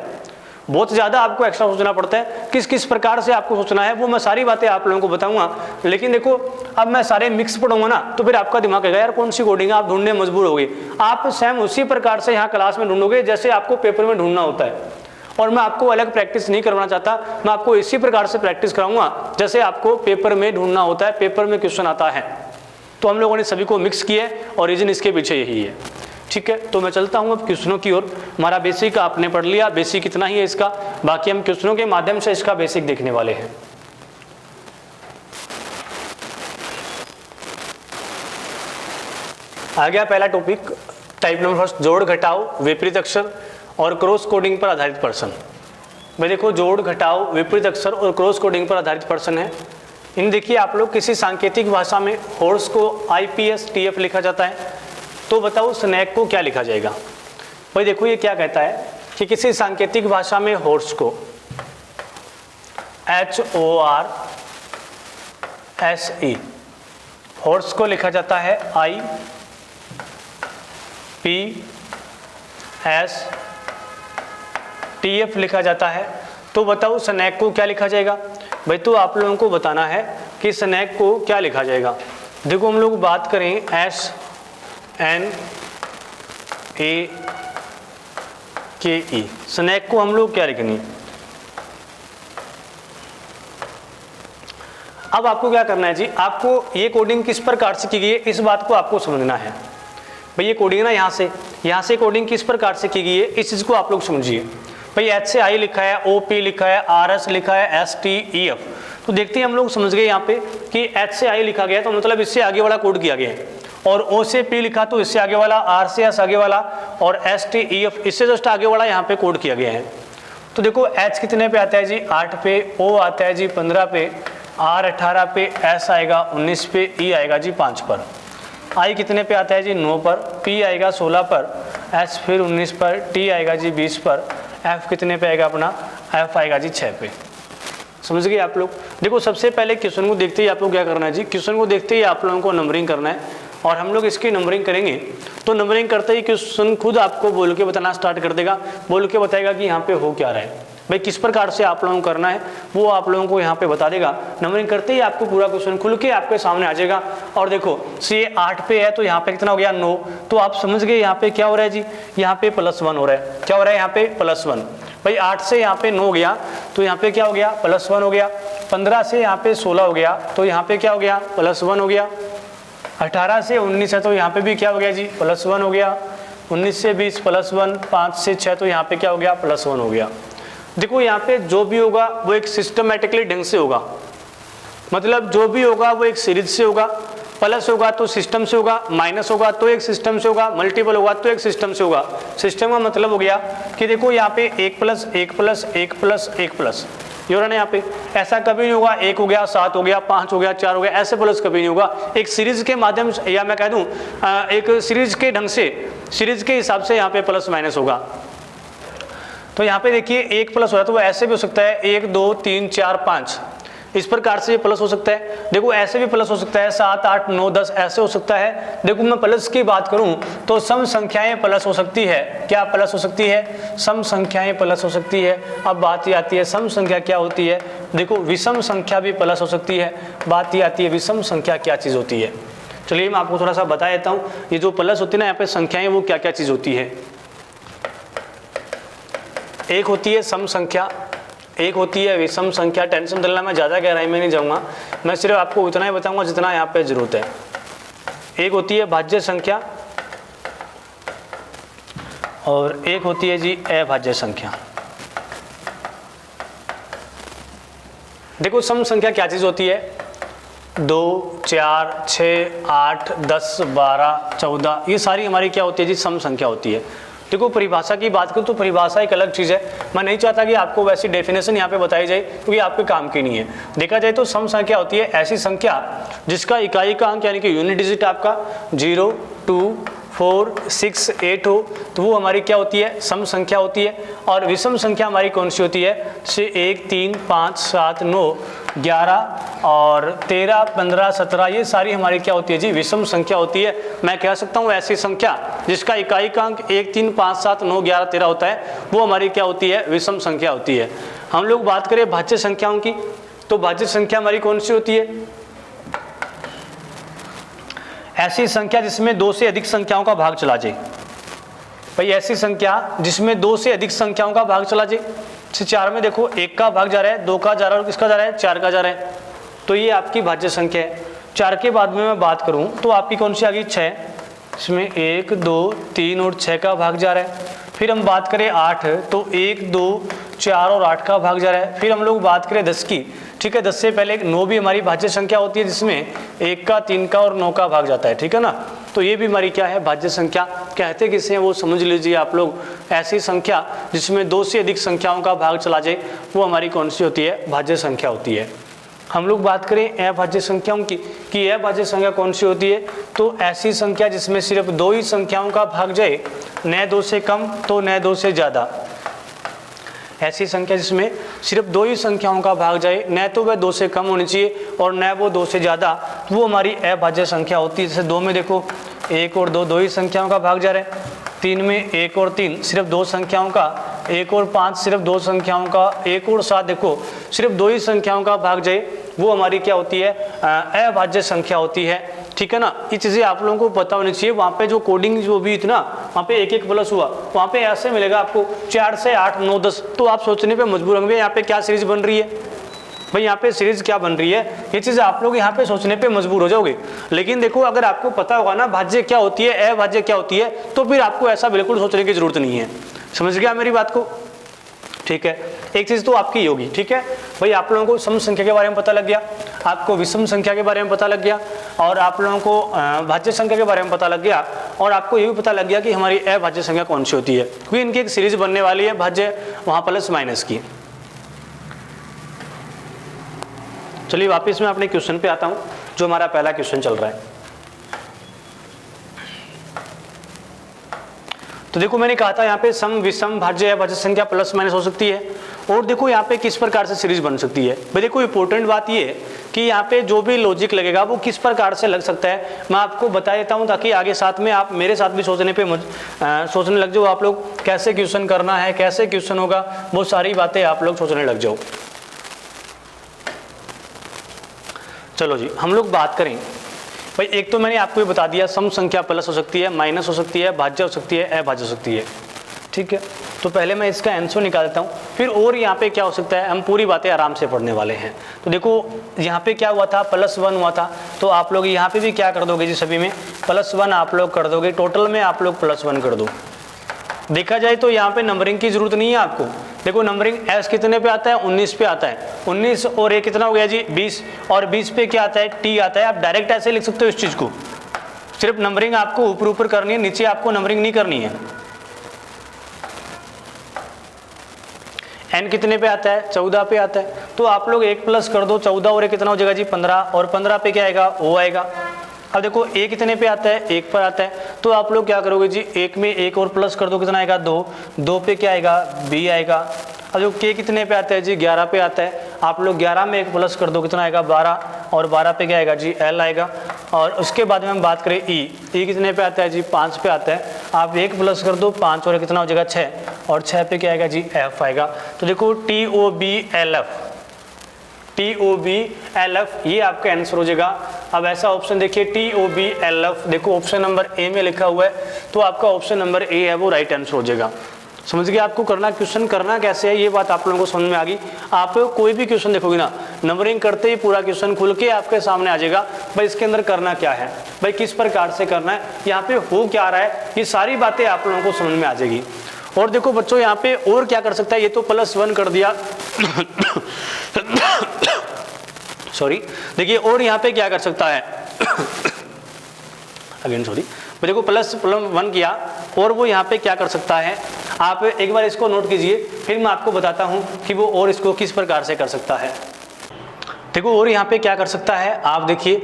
बहुत ज़्यादा आपको एक्स्ट्रा सोचना पड़ता है। किस किस प्रकार से आपको सोचना है वो मैं सारी बातें आप लोगों को बताऊंगा। लेकिन देखो अब मैं सारे मिक्स पढ़ूंगा ना तो फिर आपका दिमाग कहेगा यार कौन सी कोडिंग है, आप ढूंढने मजबूर होगे। आप सेम उसी प्रकार से यहाँ क्लास में ढूंढोगे जैसे आपको पेपर में ढूंढना होता है। और मैं आपको अलग प्रैक्टिस नहीं करवाना चाहता, मैं आपको इसी प्रकार से प्रैक्टिस कराऊंगा जैसे आपको पेपर में ढूंढना होता है, पेपर में क्वेश्चन आता है। तो हम लोगों ने सभी को मिक्स किया है और रीजन इसके पीछे यही है, ठीक है। तो मैं चलता हूँ अब क्वेश्चनों की ओर। हमारा बेसिक आपने पढ़ लिया, बेसिक इतना ही है इसका, बाकी हम क्वेश्चनों के माध्यम से इसका बेसिक देखने वाले हैं। आ गया पहला टॉपिक, टाइप नंबर फर्स्ट, जोड़ घटाओ विपरीत अक्षर और क्रॉस कोडिंग पर आधारित पर्सन। भाई देखो जोड़ घटाओ विपरीत अक्षर और क्रॉस कोडिंग पर आधारित पर्सन है। इन देखिए आप लोग किसी सांकेतिक भाषा में हॉर्स को IPSTF लिखा जाता है, तो बताओ स्नैक को क्या लिखा जाएगा। भाई देखो ये क्या कहता है कि किसी सांकेतिक भाषा में हॉर्स को HORSE, हॉर्स को लिखा जाता है IPSTF लिखा जाता है। तो बताओ स्नैक को क्या लिखा जाएगा। भाई तो आप लोगों को बताना है कि स्नैक को क्या लिखा जाएगा। देखो हम लोग बात करें SNAKE, स्नैक को हम लोग क्या लिखेंगे। अब आपको क्या करना है जी, आपको ये कोडिंग किस प्रकार से की गई है इस बात को आपको समझना है। भाई ये कोडिंग ना यहाँ से कोडिंग किस प्रकार से की गई है इस चीज़ को आप लोग समझिए। भाई H से I लिखा है, OP लिखा है, RS लिखा है, STEF। तो देखते हैं हम लोग समझ गए यहाँ पे कि H से I लिखा गया तो मतलब इससे आगे वाला कोड किया गया है, और O से P लिखा तो इससे आगे वाला, R से S आगे वाला, और STEF इससे जस्ट आगे वाला यहाँ पे कोड किया गया है। तो देखो H कितने पे आता है जी 8 पे, O आता है जी 15 पे, R 18 पे, S आएगा 19 पे, E आएगा जी 5 पर, I कितने पे आता है जी 9 पर, P आएगा 16 पर, S फिर 19 पर, T आएगा जी 20 पर, F कितने पे आएगा अपना, F आएगा जी 6 पे। समझ गए आप लोग। देखो सबसे पहले क्वेश्चन को देखते ही आप लोग क्या करना है जी, क्वेश्चन को देखते ही आप लोगों को नंबरिंग करना है और हम लोग इसकी नंबरिंग करेंगे। तो नंबरिंग करते ही क्वेश्चन खुद आपको बोल के बताना स्टार्ट कर देगा, बोल के बताएगा कि यहाँ पे हो क्या रहा है। भाई किस प्रकार से आप लोगों को करना है वो आप लोगों को यहाँ पे बता देगा। नंबरिंग करते ही आपको पूरा क्वेश्चन खुल के आपके सामने आ जाएगा। और देखो सी 8 पे है तो यहाँ पे कितना हो गया 9, तो आप समझ गए यहाँ पे क्या हो रहा है जी, यहाँ पे +1 हो रहा है। क्या हो रहा है यहाँ पे +1। भाई 8 से यहाँ पे 9 गया तो यहाँ पे क्या हो गया +1 हो गया। 15 से यहाँ पे 16 हो गया तो यहाँ पे क्या हो गया +1 हो गया। 18 से 19 है तो यहाँ पे भी क्या हो गया जी +1 हो गया। 19 से 20 +1, 5 से 6 तो यहाँ पे क्या हो गया +1 हो गया। देखो यहाँ पे जो भी होगा वो एक सिस्टमेटिकली ढंग से होगा, मतलब जो भी होगा वो एक सीरीज से होगा। प्लस होगा तो सिस्टम से होगा, माइनस होगा तो एक सिस्टम से होगा, मल्टीपल होगा तो एक सिस्टम से होगा। सिस्टम का मतलब हो गया कि देखो यहाँ पे 1 + 1 + 1 + 1 + ये हो रहा है ना। यहाँ पे ऐसा कभी नहीं होगा 1 हो गया 7 हो गया 5 हो गया 4 हो गया, ऐसे प्लस कभी नहीं होगा। एक सीरीज के माध्यम से, या मैं कह दूँ एक सीरीज के ढंग से, सीरीज के हिसाब से यहाँ पे प्लस माइनस होगा। तो यहाँ पे देखिए 1 प्लस हो रहा है तो वो ऐसे भी हो सकता है 1 2 3 4 5, इस प्रकार से ये प्लस हो सकता है। देखो ऐसे भी प्लस हो सकता है 7 8 9 10 ऐसे हो सकता है। देखो मैं प्लस की बात करूं तो सम संख्याएं प्लस हो सकती है। क्या प्लस हो सकती है? सम संख्याएं प्लस हो सकती है। अब बात ये आती है सम संख्या क्या होती है। देखो विषम संख्या भी प्लस हो सकती है। बात ये आती है विषम संख्या क्या चीज़ होती है। चलिए मैं आपको थोड़ा सा बता देता हूँ। ये जो प्लस होती है ना यहाँ पे संख्याएं, वो क्या क्या चीज़ होती है। एक होती है सम संख्या, एक होती है विषम संख्या, टेंशन दिलाना, मैं ज़्यादा गहराई में नहीं जाऊँगा, मैं सिर्फ आपको उतना ही बताऊँगा जितना यहाँ पे ज़रूरत है। एक होती है भाज्य संख्या और एक होती है जी अभाज्य संख्या। देखो सम संख्या क्या चीज़ होती है, 2, 4, 6, 8, 10, 12, 14, ये सारी हमारी क्या होती है जी सम संख्या होती है। देखो परिभाषा की बात करूँ तो परिभाषा एक अलग चीज़ है, मैं नहीं चाहता कि आपको वैसी डेफिनेशन यहाँ पे बताई जाए क्योंकि आपके काम की नहीं है। देखा जाए तो सम संख्या होती है ऐसी संख्या जिसका इकाई का अंक यानी कि यूनिट डिजिट आपका 0, 2, 4, 6, 8 हो तो वो हमारी क्या होती है सम संख्या होती है। और विषम संख्या हमारी कौन सी होती है, जैसे 1, 3, 5, 7, 9, 11 और 13, 15, 17, ये सारी हमारी क्या होती है जी विषम संख्या होती है। मैं कह सकता हूँ ऐसी संख्या जिसका इकाई का अंक 1, 3, 5, 7, 9, 11, 13 होता है वो हमारी क्या होती है विषम संख्या होती है। हम लोग बात करें भाज्य संख्याओं की तो भाज्य संख्या हमारी कौन सी होती है, ऐसी संख्या जिसमें 2 से अधिक संख्याओं का भाग चला जाए। भाई ऐसी संख्या जिसमें 2 से अधिक संख्याओं का भाग चला जाए, जैसे 4 में देखो 1 का भाग जा रहा है, 2 का जा रहा है और किसका जा रहा है 4 का जा रहा है, तो ये आपकी भाज्य संख्या है। 4 के बाद में मैं बात करूं तो आपकी कौन सी आ गई 6, इसमें 1, 2, 3 और 6 का भाग जा रहा है। फिर हम बात करें 8 तो 1, 2, 4 और 8 का भाग जा रहा है। फिर हम लोग बात करें 10 की, ठीक है 10 से पहले 9 भी हमारी भाज्य संख्या होती है जिसमें 1 का 3 का और 9 का भाग जाता है, ठीक है ना। तो ये भी हमारी क्या है भाज्य संख्या। कहते किसे हैं वो समझ लीजिए आप लोग, ऐसी संख्या जिसमें 2 से अधिक संख्याओं का भाग चला जाए वो हमारी कौन सी होती है भाज्य संख्या होती है। हम लोग बात करें अभाज्य संख्याओं की कि अभाज्य संख्या कौन सी होती है, तो ऐसी संख्या जिसमें सिर्फ 2 ही संख्याओं का भाग जाए, न 2 से कम तो न 2 से ज़्यादा। ऐसी संख्या जिसमें सिर्फ 2 ही संख्याओं का भाग जाए, न तो वह 2 से कम होनी चाहिए और न वो 2 से ज़्यादा, वो हमारी अभाज्य संख्या होती है। जैसे 2 में देखो 1 और 2 2 ही संख्याओं का भाग जा रहा है, 3 में 1 और 3 सिर्फ 2 संख्याओं का, 1 और 5 सिर्फ 2 संख्याओं का, 1 और 7 देखो सिर्फ 2 ही संख्याओं का भाग जाए, वो हमारी क्या होती है अभाज्य संख्या होती है, ठीक है ना। ये चीज़ें आप लोगों को पता होनी चाहिए। वहाँ पे जो कोडिंग जो भी थी ना वहाँ पे 1 1 प्लस हुआ, वहाँ पे ऐसे मिलेगा आपको 4 से 8, 9, 10, तो आप सोचने पे मजबूर होंगे यहाँ पे क्या सीरीज बन रही है, भाई यहाँ पे सीरीज क्या बन रही है, ये चीज़ आप लोग यहाँ पे सोचने पे मजबूर हो जाओगे। लेकिन देखो अगर आपको पता होगा ना भाज्य क्या होती है अभाज्य क्या होती है तो फिर आपको ऐसा बिल्कुल सोचने की जरूरत नहीं है। समझ गया मेरी बात को, ठीक है। एक चीज़ तो आपकी होगी, ठीक है भाई, आप लोगों को सम संख्या के बारे में पता लग गया, आपको विषम संख्या के बारे में पता लग गया और आप लोगों को भाज्य संख्या के बारे में पता लग गया और आपको ये भी पता लग गया कि हमारी अभाज्य संख्या कौन सी होती है, क्योंकि इनकी एक सीरीज बनने वाली है भाज्य वहाँ प्लस माइनस की। चलिए वापस मैं अपने क्वेश्चन पे आता हूँ, जो हमारा पहला क्वेश्चन चल रहा है। तो देखो मैंने कहा था यहाँ पे सम विषम भाज्य अभाज्य संख्या प्लस माइनस हो सकती है और देखो यहाँ पे किस प्रकार से सीरीज बन सकती है। भाई देखो इंपॉर्टेंट बात ये है कि यहाँ पे जो भी लॉजिक लगेगा वो किस प्रकार से लग सकता है मैं आपको बता देता हूँ, ताकि आगे साथ में आप मेरे साथ भी सोचने लग जाओ। आप लोग कैसे क्वेश्चन करना है, कैसे क्वेश्चन होगा, वो सारी बातें आप लोग सोचने लग जाओ। चलो जी हम लोग बात करें, भाई एक तो मैंने आपको ये बता दिया सम संख्या प्लस हो सकती है, माइनस हो सकती है, भाज्य हो सकती है, अभाज्य हो सकती है, ठीक है। तो पहले मैं इसका आंसर निकाल देता हूँ, फिर और यहाँ पे क्या हो सकता है हम पूरी बातें आराम से पढ़ने वाले हैं। तो देखो यहाँ पे क्या हुआ था +1 हुआ था, तो आप लोग यहाँ पे भी क्या कर दोगे जी, सभी में +1 आप लोग कर दोगे, टोटल में आप लोग +1 कर दो। देखा जाए तो यहाँ पे नंबरिंग की जरूरत नहीं है आपको। देखो नंबरिंग एस कितने पे आता है, 19 पे आता है, 19 और ए कितना हो गया जी 20, और 20 पे क्या आता है टी आता है। आप डायरेक्ट ऐसे लिख सकते हो इस चीज को, सिर्फ नंबरिंग आपको ऊपर ऊपर करनी है, नीचे आपको नंबरिंग नहीं करनी है। एन कितने पे आता है, 14 पे आता है, तो आप लोग 1 प्लस कर दो, 14 और 1 कितना हो जाएगा जी 15, और 15 पे क्या आएगा ओ आएगा। अब देखो ए कितने पे आता है, 1 पर आता है, तो आप लोग क्या करोगे जी 1 में 1 और प्लस कर दो, कितना आएगा 2, 2 पे क्या आएगा बी आएगा। अब जो के कितने पे आता है जी 11 पे आता है, आप लोग 11 में 1 प्लस कर दो, कितना आएगा 12, और 12 पे क्या आएगा जी एल आएगा। और उसके बाद में हम बात करें ई कितने पे आता है जी 5 पे आता है, आप 1 प्लस कर दो, 5 और कितना हो जाएगा 6, और 6 पे क्या आएगा जी एफ आएगा। तो देखो TOBLF ये आपका आंसर हो जाएगा। अब ऐसा ऑप्शन देखिए TOBLF, देखो ऑप्शन नंबर ए में लिखा हुआ है, तो आपका ऑप्शन नंबर ए है वो राइट आंसर हो जाएगा। समझ गए आपको करना, क्वेश्चन करना कैसे है ये बात आप लोगों को समझ में आ गई। आप कोई भी क्वेश्चन देखोगे ना, नंबरिंग करते ही पूरा क्वेश्चन खुल के आपके सामने आ जाएगा, भाई इसके अंदर करना क्या है, भाई किस प्रकार से करना है, यहाँ पे हो क्या रहा है, ये सारी बातें आप लोगों को समझ में आ जाएगी। और देखो बच्चों यहाँ पे और क्या कर सकता है, ये तो +1 कर दिया सॉरी, देखिए और यहाँ पे क्या कर सकता है अगेन सॉरी, देखो +1 किया और वो यहाँ पे क्या कर सकता है, आप एक बार इसको नोट कीजिए, फिर मैं आपको बताता हूँ कि वो और इसको किस प्रकार से कर सकता है। देखो और यहाँ पे क्या कर सकता है, आप देखिए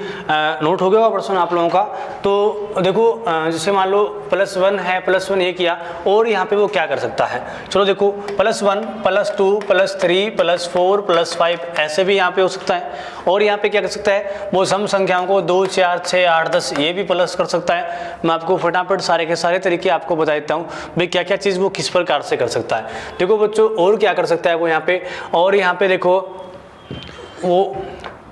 नोट हो गया होगा प्रश्न आप लोगों का। तो देखो जैसे मान लो +1 है, +1 ये किया और यहाँ पे वो क्या कर सकता है, चलो देखो +1 +2 +3 +4 +5 ऐसे भी यहाँ पे हो सकता है। और यहाँ पे क्या कर सकता है, वो सम संख्याओं को 2 4 6 8 10 ये भी प्लस कर सकता है। मैं आपको फटाफट सारे के सारे तरीके आपको बता देता हूँ भाई क्या क्या चीज़ वो किस प्रकार से कर सकता है। देखो बच्चों और क्या कर सकता है वो यहाँ पे, और यहाँ पे देखो वो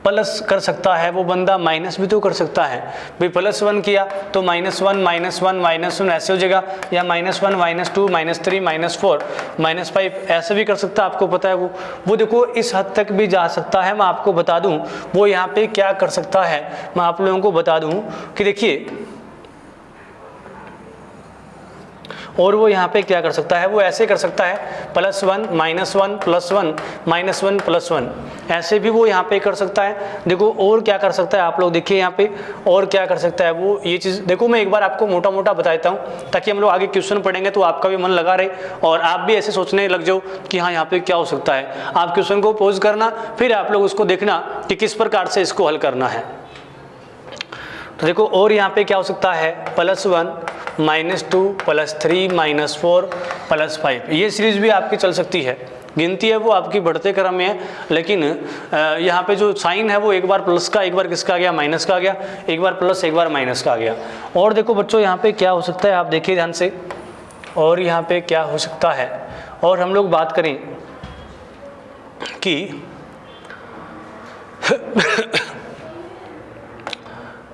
प्लस कर सकता है, वो बंदा माइनस भी तो कर सकता है। भाई +1 किया तो -1 -1 -1 ऐसे हो जाएगा, या -1 -2 -3 -4 -5 ऐसे भी कर सकता है, आपको पता है वो देखो इस हद तक भी जा सकता है। मैं आपको बता दूं वो यहाँ पे क्या कर सकता है, मैं आप लोगों को बता दूं कि देखिए, और वो यहाँ पे क्या कर सकता है, वो ऐसे कर सकता है +1 -1 +1 -1 +1 ऐसे भी वो यहाँ पे कर सकता है। देखो और क्या कर सकता है, आप लोग देखिए यहाँ पे और क्या कर सकता है वो, ये चीज़ देखो मैं एक बार आपको मोटा मोटा बता देता हूँ ताकि हम लोग आगे क्वेश्चन पढ़ेंगे तो आपका भी मन लगा रहे और आप भी ऐसे सोचने लग जाओ कि हाँ यहाँ पे क्या हो सकता है। आप क्वेश्चन को पॉज करना, फिर आप लोग उसको देखना कि किस प्रकार से इसको हल करना है। तो देखो और यहाँ पे क्या हो सकता है, +1 -2 +3 -4 +5 ये सीरीज भी आपकी चल सकती है। गिनती है वो आपकी बढ़ते क्रम में है, लेकिन यहाँ पे जो साइन है वो एक बार प्लस का, एक बार किसका आ गया, माइनस का आ गया, एक बार प्लस एक बार माइनस का आ गया। और देखो बच्चों यहाँ पे क्या हो सकता है, आप देखिए ध्यान से, और यहाँ पे क्या हो सकता है, और हम लोग बात करें कि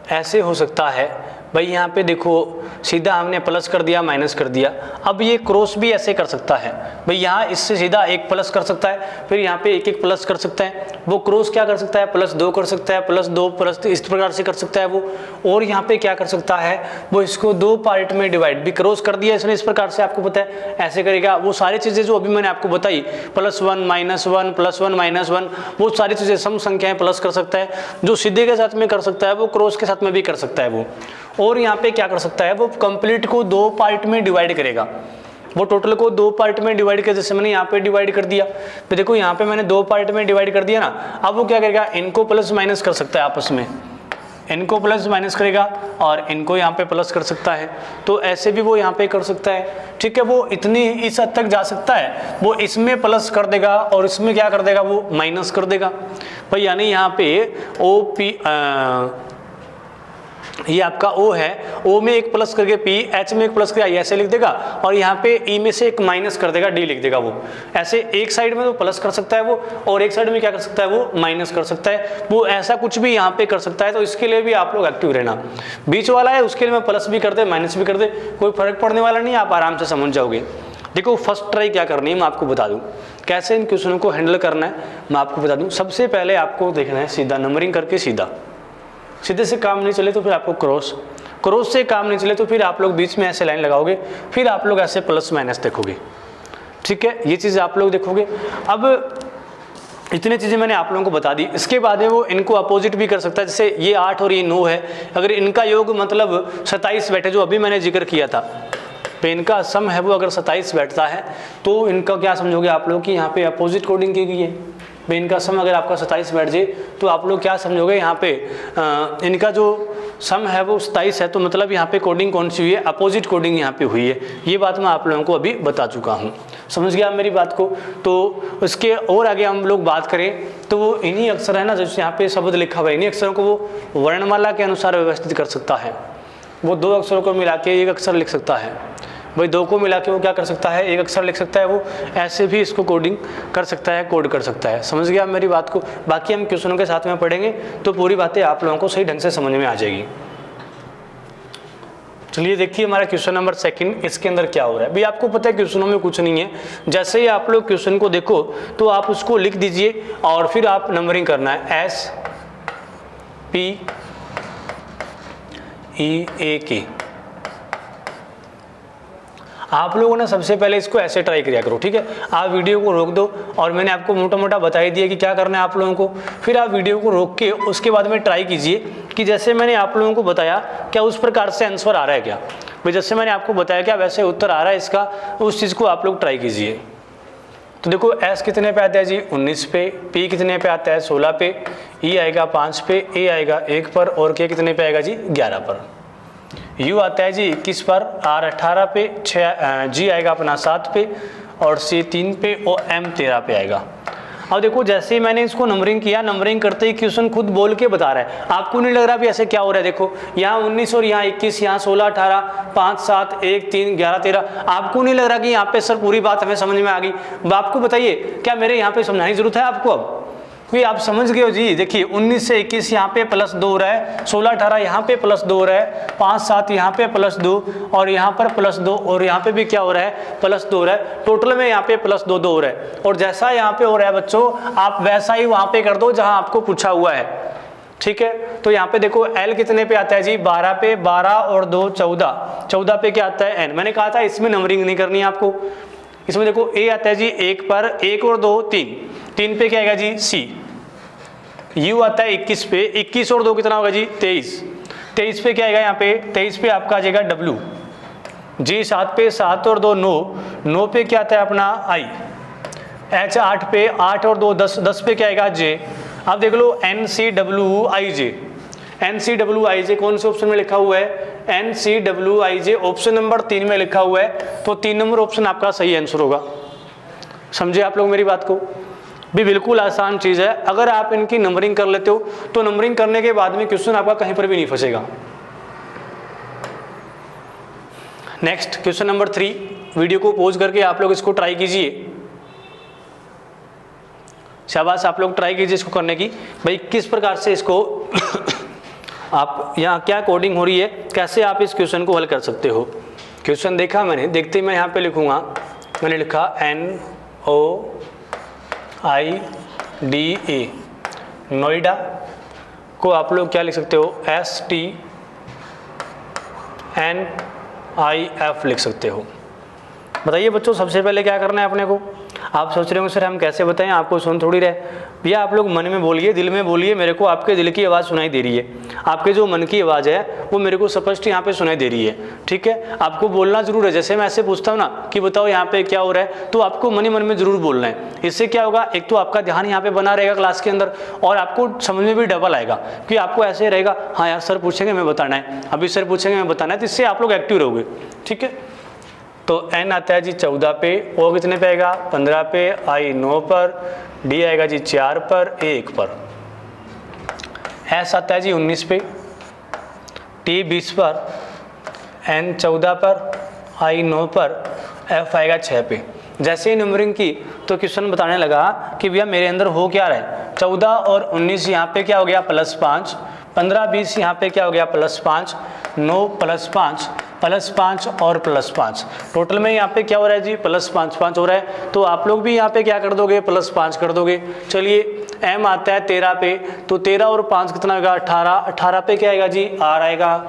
ऐसे हो सकता है भाई यहाँ पे देखो सीधा हमने प्लस कर दिया माइनस कर दिया, अब ये क्रॉस भी ऐसे कर सकता है भाई, यहाँ इससे सीधा एक प्लस कर सकता है, फिर यहाँ पे एक एक प्लस कर सकता है, वो क्रॉस क्या कर सकता है +2 कर सकता है, +2 +3 इस प्रकार से कर सकता है वो। और यहाँ पे क्या कर सकता है, वो इसको 2 पार्ट में डिवाइड भी क्रॉस कर दिया इसने, इस प्रकार से आपको पता है ऐसे करेगा। वो सारी चीज़ें जो अभी मैंने आपको बताई +1 -1 +1 -1 वो सारी चीज़ें सम संख्याएं प्लस कर सकता है, जो सीधे के साथ में कर सकता है वो क्रॉस के साथ में भी कर सकता है वो। और यहाँ पे क्या कर सकता है, वो कंप्लीट को 2 पार्ट में डिवाइड करेगा, वो टोटल को 2 पार्ट में डिवाइड कर, जैसे मैंने यहाँ पे डिवाइड कर दिया, तो देखो यहाँ पे मैंने 2 पार्ट में डिवाइड कर दिया ना, अब वो क्या करेगा, इनको प्लस माइनस कर सकता है आपस में, इनको प्लस माइनस करेगा और इनको यहाँ पे प्लस कर सकता है, तो ऐसे भी वो यहाँ पे कर सकता है। ठीक है, वो इतनी इस हद तक जा सकता है, वो इसमें प्लस कर देगा और इसमें क्या कर देगा, वो माइनस कर देगा भाई। यानी यहाँ पे OP ये आपका O है, O में एक प्लस करके P, H में एक प्लस करके I ऐसे लिख देगा, और यहाँ पे E में से एक माइनस कर देगा, D लिख देगा वो। ऐसे एक साइड में तो प्लस कर सकता है वो, और एक साइड में क्या कर सकता है वो, माइनस कर सकता है वो। ऐसा कुछ भी यहाँ पे कर सकता है, तो इसके लिए भी आप लोग एक्टिव रहना। बीच वाला है उसके लिए मैं प्लस भी कर दे माइनस भी कर दे, कोई फर्क पड़ने वाला नहीं, आप आराम से समझ जाओगे। देखो फर्स्ट ट्राई क्या करनी है मैं आपको बता दूँ, कैसे इन क्वेश्चनों को हैंडल करना है मैं आपको बता दूँ। सबसे पहले आपको देखना है सीधा नंबरिंग करके, सीधे से काम नहीं चले तो फिर आपको क्रॉस से काम नहीं चले तो फिर आप लोग बीच में ऐसे लाइन लगाओगे, फिर आप लोग ऐसे प्लस माइनस देखोगे। ठीक है, ये चीज़ आप लोग देखोगे। अब इतनी चीज़ें मैंने आप लोगों को बता दी, इसके बाद में वो इनको अपोजिट भी कर सकता है, जैसे ये 8 और ये 9 है, अगर इनका योग मतलब 27 बैठे, जो अभी मैंने जिक्र किया था, तो इनका सम है वो अगर 27 बैठता है तो इनका क्या समझोगे आप लोग कि यहाँ पे अपोजिट कोडिंग की गई है। इनका सम अगर आपका 27 बैठ जाए तो आप लोग क्या समझोगे, यहाँ पे इनका जो सम है वो 27 है, तो मतलब यहाँ पे कोडिंग कौन सी हुई है, अपोजिट कोडिंग यहाँ पे हुई है। ये बात मैं आप लोगों को अभी बता चुका हूँ, समझ गया मेरी बात को। तो उसके और आगे हम लोग बात करें तो वो इन्हीं अक्षर है ना, जैसे यहाँ पे शब्द लिखा हुआ है, इन्हीं अक्षरों को वो वर्णमाला के अनुसार व्यवस्थित कर सकता है। वो 2 अक्षरों को मिला के एक अक्षर लिख सकता है भाई, 2 को मिला के वो क्या कर सकता है, एक अक्षर लिख सकता है। वो ऐसे भी इसको कोडिंग कर सकता है, कोड कर सकता है। समझ गया मेरी बात को। बाकी हम क्वेश्चनों के साथ में पढ़ेंगे तो पूरी बातें आप लोगों को सही ढंग से समझ में आ जाएगी। चलिए देखिए हमारा क्वेश्चन नंबर सेकंड, इसके अंदर क्या हो रहा है। भाई आपको पता है क्वेश्चनों में कुछ नहीं है, जैसे ही आप लोग क्वेश्चन को देखो तो आप उसको लिख दीजिए और फिर आप नंबरिंग करना है एस पी ई ए के। आप लोगों ने सबसे पहले इसको ऐसे ट्राई किया करो, ठीक है। आप वीडियो को रोक दो और मैंने आपको मोटा मोटा बता ही दिया कि क्या करना है आप लोगों को। फिर आप वीडियो को रोक के उसके बाद में ट्राई कीजिए कि जैसे मैंने आप लोगों को बताया क्या उस प्रकार से आंसर आ रहा है क्या। भाई जैसे मैंने आपको बताया क्या वैसे उत्तर आ रहा है इसका, उस चीज़ को आप लोग ट्राई कीजिए। तो देखो एस कितने पे आता है जी 19 पे, पी कितने पे आता है 16 पे, ई आएगा 5 पे, ए आएगा 1 पर और के कितने पे आएगा जी 11 पर। यू आता है जी 21 पर, आर 18 पे, जी आएगा अपना 7 पे और सी 3 पे और एम 13 पे आएगा। अब देखो जैसे ही मैंने इसको नंबरिंग किया, नंबरिंग करते ही क्वेश्चन खुद बोल के बता रहा है। आपको नहीं लग रहा भी ऐसे क्या हो रहा है। देखो यहाँ 19 और यहाँ 21, यहाँ 16 18, 5 7 1 3 11 13। आपको नहीं लग रहा कि यहाँ पे सर पूरी बात हमें समझ में आ गई। आपको बताइए क्या मेरे यहाँ पे समझाने की जरूरत है आपको। अब कोई आप समझ गए हो जी। देखिए 19 से 21 यहाँ पे प्लस 2 हो रहा है, 16 18 यहाँ पे प्लस 2 हो रहा है, 5 7 यहाँ पे प्लस 2 और यहाँ पर प्लस 2 और यहाँ पे भी क्या हो रहा है प्लस 2 हो रहा है। टोटल में यहाँ पे प्लस 2 2 हो रहा है। और जैसा यहाँ पे हो रहा है बच्चों, आप वैसा ही वहाँ पे कर दो जहाँ आपको पूछा हुआ है, ठीक है। तो यहाँ पे देखो एल कितने पे आता है जी 12 पे, 12 और 2 14, 14 पे क्या आता है एन। मैंने कहा था इसमें नंबरिंग नहीं करनी है आपको। इसमें देखो ए आता है जी 1 पर, 1 और 2 3, 3 पे क्या आएगा जी सी। यू आता है 21 पे, 21 और 2 कितना होगा जी 23, 23 पे क्या आएगा यहाँ पे 23 पे आपका आ जाएगा डब्ल्यू। जी 7 पे, 7 और 2 9, 9 पे क्या आता है अपना आई। एच 8 पे, 8 और 2 10, 10 पे क्या आएगा जे। अब देख लो N C W I J, N C W I J कौन से ऑप्शन में लिखा हुआ है N C W I J option number 3 में लिखा हुआ है। तो 3 नंबर ऑप्शन आपका सही आंसर होगा। समझे आप लोग मेरी बात को। भी बिल्कुल आसान चीज़ है। अगर आप इनकी नंबरिंग कर लेते हो तो नंबरिंग करने के बाद में क्वेश्चन आपका कहीं पर भी नहीं फंसेगा। नेक्स्ट क्वेश्चन नंबर 3, वीडियो को पॉज करके आप लोग इसको ट्राई कीजिए। शाबाश, आप लोग ट्राई कीजिए इसको करने की। भाई किस प्रकार से इसको आप यहाँ क्या कोडिंग हो रही है, कैसे आप इस क्वेश्चन को हल कर सकते हो। क्वेश्चन देखा मैंने, देखते ही मैं यहाँ पे लिखूंगा, मैंने लिखा NOIDA, नोएडा को आप लोग क्या लिख सकते हो STNIF लिख सकते हो। बताइए बच्चों सबसे पहले क्या करना है अपने को। आप सोच रहे होंगे सर हम कैसे बताएं, आपको सुन थोड़ी रहे। भैया आप लोग मन में बोलिए, दिल में बोलिए, मेरे को आपके दिल की आवाज़ सुनाई दे रही है। आपके जो मन की आवाज़ है वो मेरे को स्पष्ट यहाँ पे सुनाई दे रही है, ठीक है। आपको बोलना जरूर है। जैसे मैं ऐसे पूछता हूँ ना कि बताओ यहाँ पे क्या हो रहा है, तो आपको मन ही मन में जरूर बोलना है। इससे क्या होगा, एक तो आपका ध्यान यहाँ पे बना रहेगा क्लास के अंदर और आपको समझ में भी डबल आएगा कि आपको ऐसे रहेगा हाँ यार सर पूछेंगे मैं बताना है, अभी सर पूछेंगे मैं बताना है। तो इससे आप लोग एक्टिव रहोगे, ठीक है। तो एन आता है जी 14 पे, ओ कितने पे आएगा 15 पे, आई 9 पर, डी आएगा जी 4 पर, ए 1 पर। एस आता है जी 19 पे, टी 20 पर, एन 14 पर, आई 9 पर, एफ आएगा 6 पे। जैसे ही नंबरिंग की तो क्वेश्चन बताने लगा कि भैया मेरे अंदर हो क्या रहा है। 14 और 19 यहाँ पे क्या हो गया +5, 15 20 यहाँ पे क्या हो गया +5, 9 +5 +5 और +5। टोटल में यहाँ पे क्या हो रहा है जी +5 हो रहा है। तो आप लोग भी यहाँ पे क्या कर दोगे +5 कर दोगे। चलिए एम आता है 13 पे, तो 13 और 5 कितना होगा 18, 18 पे क्या आएगा जी आर आएगा।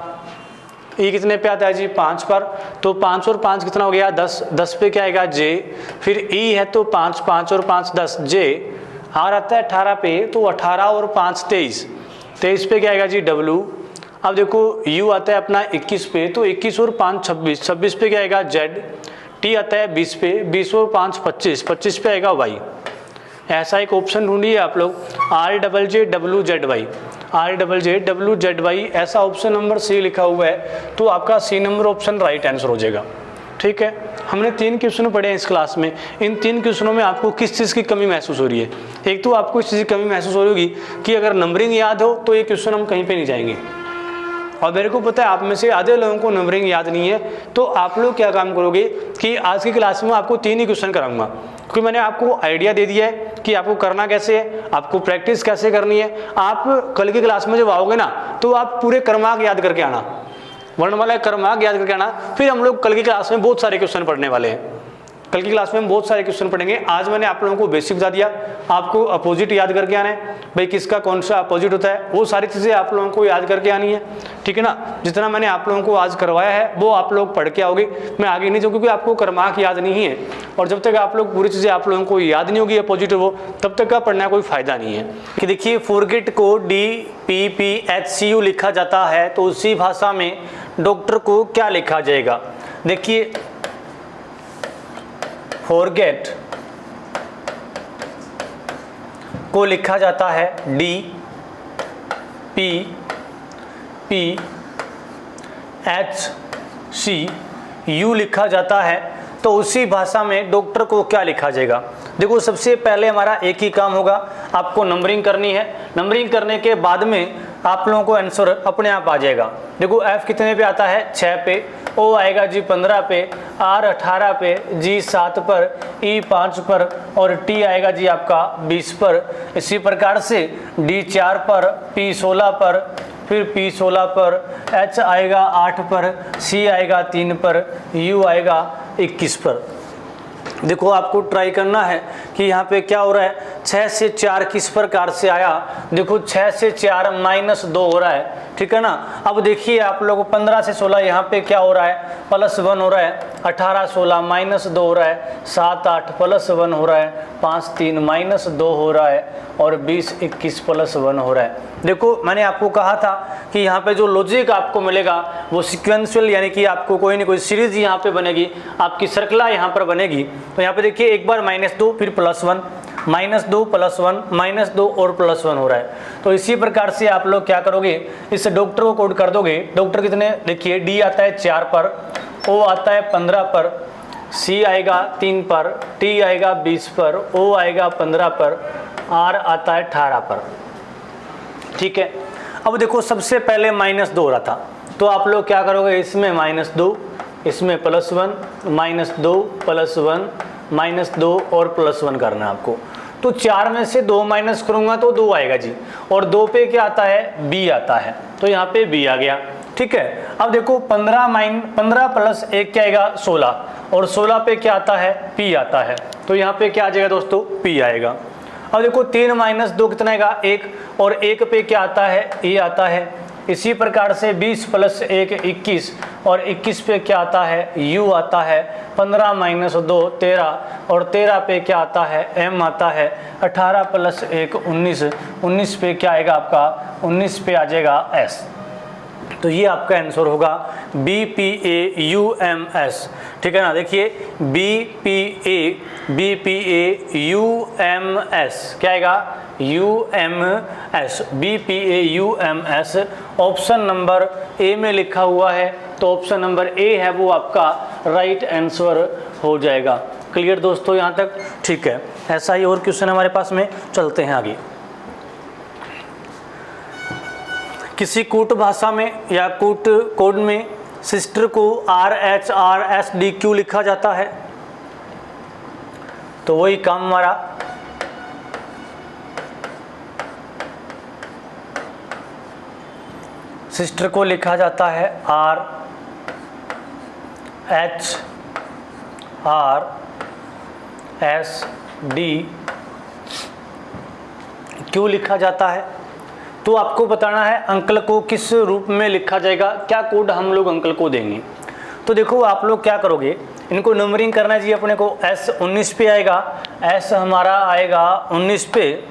ई कितने पे आता है जी 5 पर, तो 5 और 5 कितना हो गया 10, 10 पे क्या आएगा जे। फिर ई है तो 5 5 और 5 10 जे। आर आता है 18 पे, तो 18 और 5 23, 23 पे क्या आएगा जी डब्ल्यू। अब देखो यू आता है अपना 21 पे, तो 21 और 5 26, 26 पे क्या आएगा जेड। टी आता है 20 पे, 20 और 5 25, 25 पे आएगा वाई। ऐसा एक ऑप्शन ढूंढिए आप लोग RJJWZY, RJJWZY, ऐसा ऑप्शन नंबर सी लिखा हुआ है, तो आपका C number option right answer हो जाएगा, ठीक है। हमने 3 क्वेश्चन पढ़े हैं इस क्लास में। इन 3 क्वेश्चनों में आपको किस चीज़ की कमी महसूस हो रही है। एक तो आपको इस चीज़ की कमी महसूस हो रही होगी कि अगर नंबरिंग याद हो तो ये क्वेश्चन हम कहीं पे नहीं जाएंगे। और मेरे को पता है आप में से आधे लोगों को नंबरिंग याद नहीं है, तो आप लोग क्या काम करोगे कि आज की क्लास में आपको 3 ही क्वेश्चन कराऊंगा, क्योंकि मैंने आपको आइडिया दे दिया है कि आपको करना कैसे है, आपको प्रैक्टिस कैसे करनी है। आप कल की क्लास में जब आओगे ना तो आप पूरे क्रमांक याद करके आना। वर्णमाला क्रमांक याद करके आना। फिर हम लोग कल की क्लास में बहुत सारे क्वेश्चन पढ़ने वाले हैं। कल की क्लास में हम बहुत सारे क्वेश्चन पढ़ेंगे। आज मैंने आप लोगों को बेसिक बता दिया, आपको अपोजिट याद करके आना है, भाई किसका कौन सा अपोजिट होता है, वो सारी चीज़ें आप लोगों को याद करके आनी है, ठीक है ना। जितना मैंने आप लोगों को आज करवाया है वो आप लोग पढ़ के आओगे, मैं आगे नहीं जाऊँ क्योंकि आपको क्रमांक याद नहीं है, और जब तक आप लोग पूरी चीज़ें आप लोगों को याद नहीं होगी अपोजिट वो, तब तक का पढ़ने का कोई फायदा नहीं है। कि देखिए फॉरगेट को DPPHCU लिखा जाता है, तो उसी भाषा में डॉक्टर को क्या लिखा जाएगा। देखिए फॉरगेट को लिखा जाता है DPPHCU लिखा जाता है, तो उसी भाषा में डॉक्टर को क्या लिखा जाएगा। देखो सबसे पहले हमारा एक ही काम होगा, आपको नंबरिंग करनी है। नंबरिंग करने के बाद में आप लोगों को आंसर अपने आप आ जाएगा। देखो F कितने पे आता है, 6 पे, O आएगा जी 15 पे, R 18 पे, G 7 पर, E 5 पर और T आएगा जी आपका 20 पर। इसी प्रकार से D 4 पर, P 16 पर, फिर P 16 पर, H आएगा 8 पर, C आएगा 3 पर, U आएगा 21 पर। देखो आपको ट्राई करना है कि यहाँ पे क्या हो रहा है, 6 से 4 किस प्रकार से आया। देखो 6 से 4 -2 हो रहा है, ठीक है ना। अब देखिए आप लोगों को 15 से 16 यहाँ पे क्या हो रहा है, +1 हो रहा है, 18 16 -2 हो रहा है, 7 8 +1 हो रहा है, 5 3 -2 हो रहा है और 20 21 +1 हो रहा है। देखो मैंने आपको कहा था कि यहाँ पे जो लॉजिक आपको मिलेगा वो सिक्वेंशियल, यानी कि आपको कोई ना कोई सीरीज यहाँ पे बनेगी, आपकी श्रृंखला यहाँ पर बनेगी। तो यहाँ पे देखिए एक बार -2 फिर +1, -2 +1 -2 और +1 हो रहा है। तो इसी प्रकार से आप लोग क्या करोगे, इस डॉक्टर को कोड कर दोगे। डॉक्टर कितने, देखिए D आता है 4 पर, O आता है 15 पर, C आएगा 3 पर, T आएगा 20 पर, O आएगा 15 पर, R आता है 18 पर, ठीक है। अब देखो सबसे पहले -2 हो रहा था, तो आप लोग क्या करोगे, इसमें -2, इसमें +1, -2 +1 -2 और +1 करना है आपको। तो 4 में से 2 माइनस करूंगा तो 2 आएगा जी, और 2 पे क्या आता है, B आता है, तो यहाँ पे B आ गया, ठीक है। अब देखो 15 + 1 क्या आएगा, 16, और 16 पे क्या आता है, P आता है, तो यहाँ पे क्या आ जाएगा दोस्तों, P आएगा। अब देखो 3 - 2 कितना आएगा, 1, और 1 पे क्या आता है, E आता है। इसी प्रकार से 20 + 1 21, और 21 पे क्या आता है, U आता है। 15 - 2 13, और 13 पे क्या आता है, M आता है। 18 + 1 19, 19 पे क्या आएगा आपका, 19 पे आ जाएगा S। तो ये आपका आंसर होगा BPAUMS, ठीक है ना। देखिए BPAUMS क्या आएगा, UMS, BPAUMS। Option number A में लिखा हुआ है, तो ऑप्शन नंबर A है वो आपका राइट आंसर हो जाएगा। क्लियर दोस्तों यहाँ तक, ठीक है। ऐसा ही और क्वेश्चन हमारे पास में, चलते हैं आगे। किसी कूट भाषा में या कूट कोड में सिस्टर को RHRSDQ लिखा जाता है, तो वही काम हमारा सिस्टर को लिखा जाता है RHRSDQ लिखा जाता है। तो आपको बताना है अंकल को किस रूप में लिखा जाएगा, क्या कोड हम लोग अंकल को देंगे। तो देखो आप लोग क्या करोगे, इनको नंबरिंग करना चाहिए अपने को। S 19 पे आएगा, S हमारा आएगा 19 पे,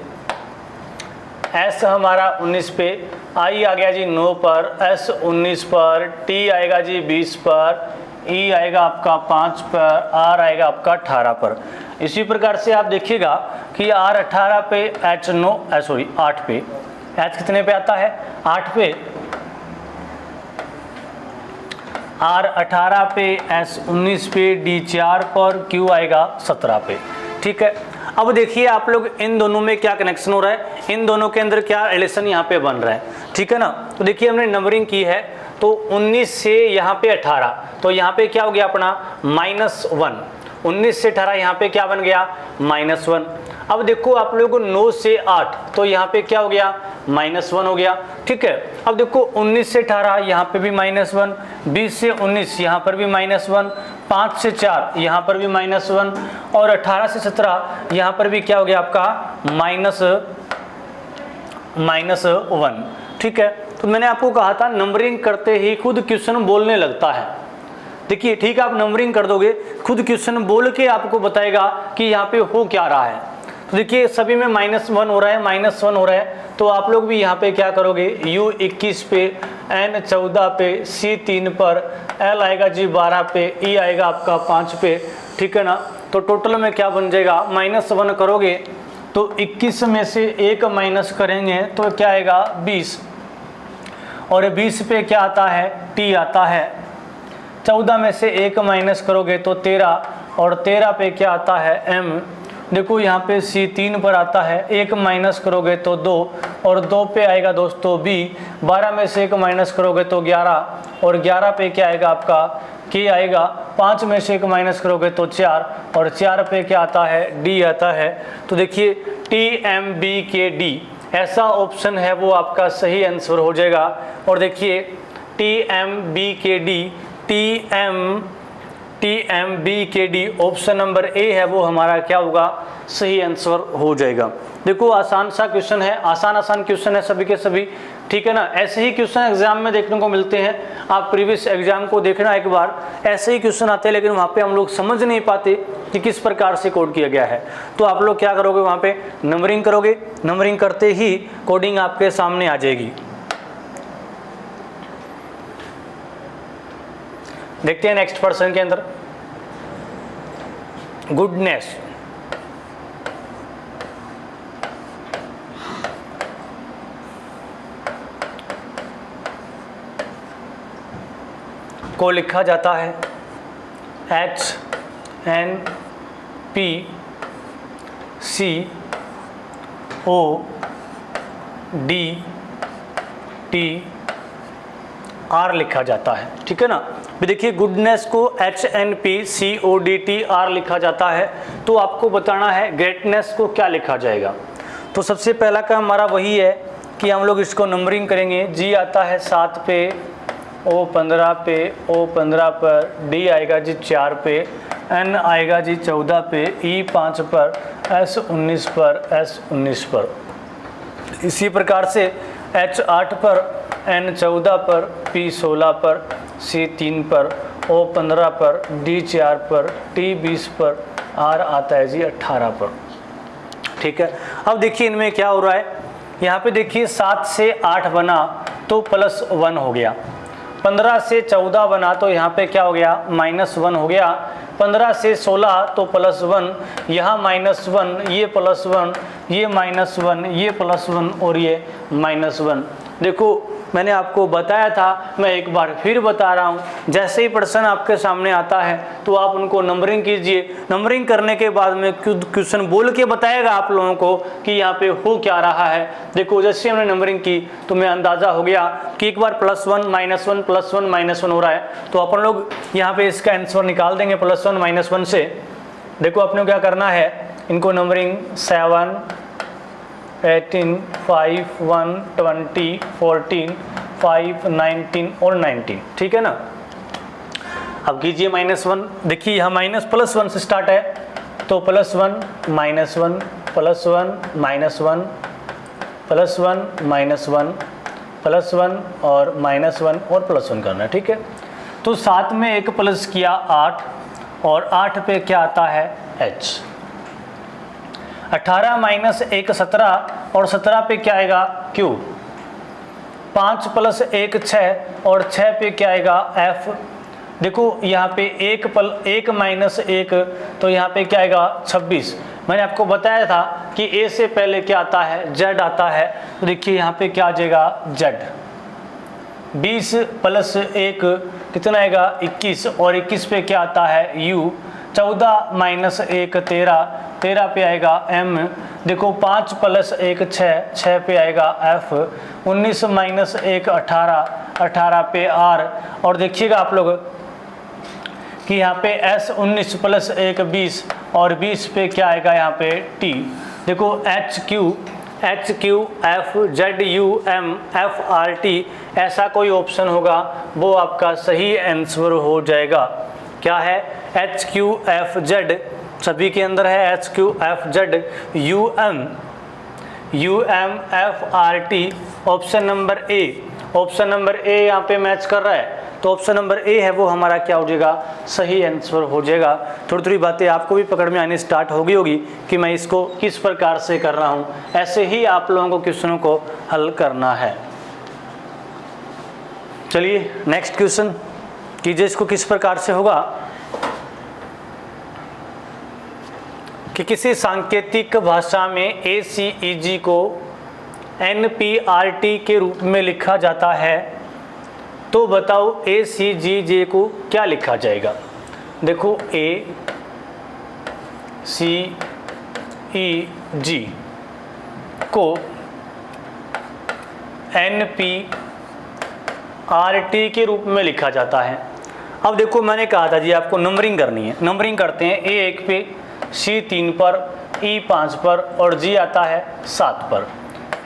S हमारा 19 पे, I आ गया जी 9 पर, S 19 पर, T आएगा जी 20 पर, E आएगा आपका 5 पर, R आएगा आपका 18 पर। इसी प्रकार से आप देखिएगा कि R 18 पे, H 8 पे, H कितने पे आता है, 8 पे, R 18 पे, S 19 पे, D 4 पर, Q आएगा 17 पे, ठीक है। अब देखिए आप लोग इन दोनों में क्या कनेक्शन हो रहा है, इन दोनों के अंदर क्या रिलेशन यहाँ पे बन रहा है, ठीक है ना। तो देखिए हमने नंबरिंग की है, तो 19 से यहाँ पे 18, तो यहाँ पे क्या हो गया अपना -1, 19 से 18 यहाँ पे क्या बन गया -1। अब देखो आप लोगों को 9 से 8 तो यहाँ पे क्या हो गया -1 हो गया, ठीक है। अब देखो 19 से 18 यहाँ पे भी -1, 20 से 19 यहाँ पर भी -1, 5 से 4 यहाँ पर भी -1 और 18 से 17 यहाँ पर भी क्या हो गया आपका -1, ठीक है। तो मैंने आपको कहा था नंबरिंग करते ही खुद क्वेश्चन बोलने लगता है। देखिए ठीक है, आप नंबरिंग कर दोगे खुद क्वेश्चन बोल के आपको बताएगा कि यहाँ पे हो क्या रहा है। तो देखिए सभी में -1 हो रहा है, -1 हो रहा है, तो आप लोग भी यहाँ पे क्या करोगे, U 21 पे, N 14 पे, C 3 पर, L आएगा जी 12 पे, E आएगा आपका 5 पे, ठीक है ना। तो टोटल में क्या बन जाएगा, -1 करोगे तो 21 में से 1 माइनस करेंगे तो क्या आएगा 20, और 20 पे क्या आता है T आता है। 14 में से 1 माइनस करोगे तो 13, और 13 पे क्या आता है M। देखो यहाँ पे C 3 पर आता है, 1 माइनस करोगे तो 2, और 2 पे आएगा दोस्तों B। 12 में से 1 माइनस करोगे तो 11, और 11 पे क्या आएगा आपका K आएगा। 5 में से 1 माइनस करोगे तो 4, और 4 पे क्या आता है D आता है। तो देखिए TMBKD ऐसा ऑप्शन है वो आपका सही आंसर हो जाएगा। और देखिए TMBKD TMBKD option number A है वो हमारा क्या होगा, सही आंसर हो जाएगा। देखो आसान सा क्वेश्चन है, आसान क्वेश्चन है सभी के सभी, ठीक है ना। ऐसे ही क्वेश्चन एग्जाम में देखने को मिलते हैं, आप प्रीवियस एग्जाम को देखना एक बार, ऐसे ही क्वेश्चन आते हैं, लेकिन वहाँ पे हम लोग समझ नहीं पाते कि किस प्रकार से कोड किया गया है। तो आप लोग क्या करोगे, वहाँ पे नंबरिंग करोगे, नंबरिंग करते ही कोडिंग आपके सामने आ जाएगी। देखते हैं नेक्स्ट पर्सन के अंदर, गुडनेस। को लिखा जाता है HNPCODTR लिखा जाता है, ठीक है ना। भी देखिए गुडनेस को HNPCODTR लिखा जाता है, तो आपको बताना है ग्रेटनेस को क्या लिखा जाएगा। तो सबसे पहला काम हमारा वही है कि हम लोग इसको नंबरिंग करेंगे। G आता है 7 पे, O 15 पे, O 15 पर, D आएगा जी 4 पे, N आएगा जी 14 पे, E 5 पर, S 19 पर, S 19 पर। इसी प्रकार से H 8 पर, N 14 पर, P 16 पर, C 3 पर, O 15 पर, D 4 पर, T 20 पर, R आता है जी 18 पर, ठीक है। अब देखिए इनमें क्या हो रहा है, यहाँ पे देखिए 7 से 8 बना तो +1 हो गया, 15 से 14 बना तो यहाँ पे क्या हो गया -1 हो गया, 15 से 16 तो +1, यहाँ -1, ये +1, ये -1, ये +1 और ये -1। देखो मैंने आपको बताया था, मैं एक बार फिर बता रहा हूँ, जैसे ही प्रश्न आपके सामने आता है तो आप उनको नंबरिंग कीजिए। नंबरिंग करने के बाद में क्वेश्चन बोल के बताएगा आप लोगों को कि यहाँ पे हो क्या रहा है। देखो जैसे हमने नंबरिंग की तो मैं अंदाज़ा हो गया कि एक बार +1 -1 +1 -1 हो रहा है, तो अपन लोग यहाँ पे इसका आंसर निकाल देंगे +1 -1 से। देखो अपने क्या करना है, इनको नंबरिंग 7 18 5 1 20 14 5 19 और 19, ठीक है ना। अब कीजिए -1, देखिए यहाँ +1 से स्टार्ट है, तो +1 -1 +1 -1 +1 -1 +1 और -1 और +1 करना है, ठीक है। तो 7 में एक प्लस किया 8, और 8 पे क्या आता है H। 18 -1 17, और 17 पे क्या आएगा Q। 5 + 1 6, और 6 पे क्या आएगा F। देखो यहाँ पे 1 -1 तो यहाँ पे क्या आएगा 26। मैंने आपको बताया था कि A से पहले क्या आता है Z आता है, तो देखिए यहाँ पे क्या आ जाएगा Z। 20 + 1 कितना आएगा 21, और 21 पे क्या आता है U। 14 - 1 13, 13 पे आएगा M। देखो 5 + 1 6, 6 पे आएगा F। 19 - 1 18, 18 पे R। और देखिएगा आप लोग कि यहाँ पे S19 प्लस 1 20 और 20 पे क्या आएगा यहाँ पे T। देखो HQFZUMFRT ऐसा कोई ऑप्शन होगा वो आपका सही आंसर हो जाएगा। क्या है? HQFZ सभी के अंदर है, HQFZ UMFRT option number A. Option number A यहाँ पे मैच कर रहा है, तो ऑप्शन नंबर ए है वो हमारा क्या हो जाएगा? सही आंसर हो जाएगा। थोड़ी थोड़ी बातें आपको भी पकड़ में आनी स्टार्ट हो गई होगी कि मैं इसको किस प्रकार से कर रहा हूँ। ऐसे ही आप लोगों को क्वेश्चनों को हल करना है। चलिए नेक्स्ट क्वेश्चन कीजिए। इसको किस प्रकार से होगा कि किसी सांकेतिक भाषा में ACEG को NPRT के रूप में लिखा जाता है, तो बताओ ACGJ को क्या लिखा जाएगा? देखो ACEG को NPRT के रूप में लिखा जाता है। अब देखो मैंने कहा था जी आपको नंबरिंग करनी है। नंबरिंग करते हैं, A1 पे, C3 पर, E5 पर और G आता है 7 पर,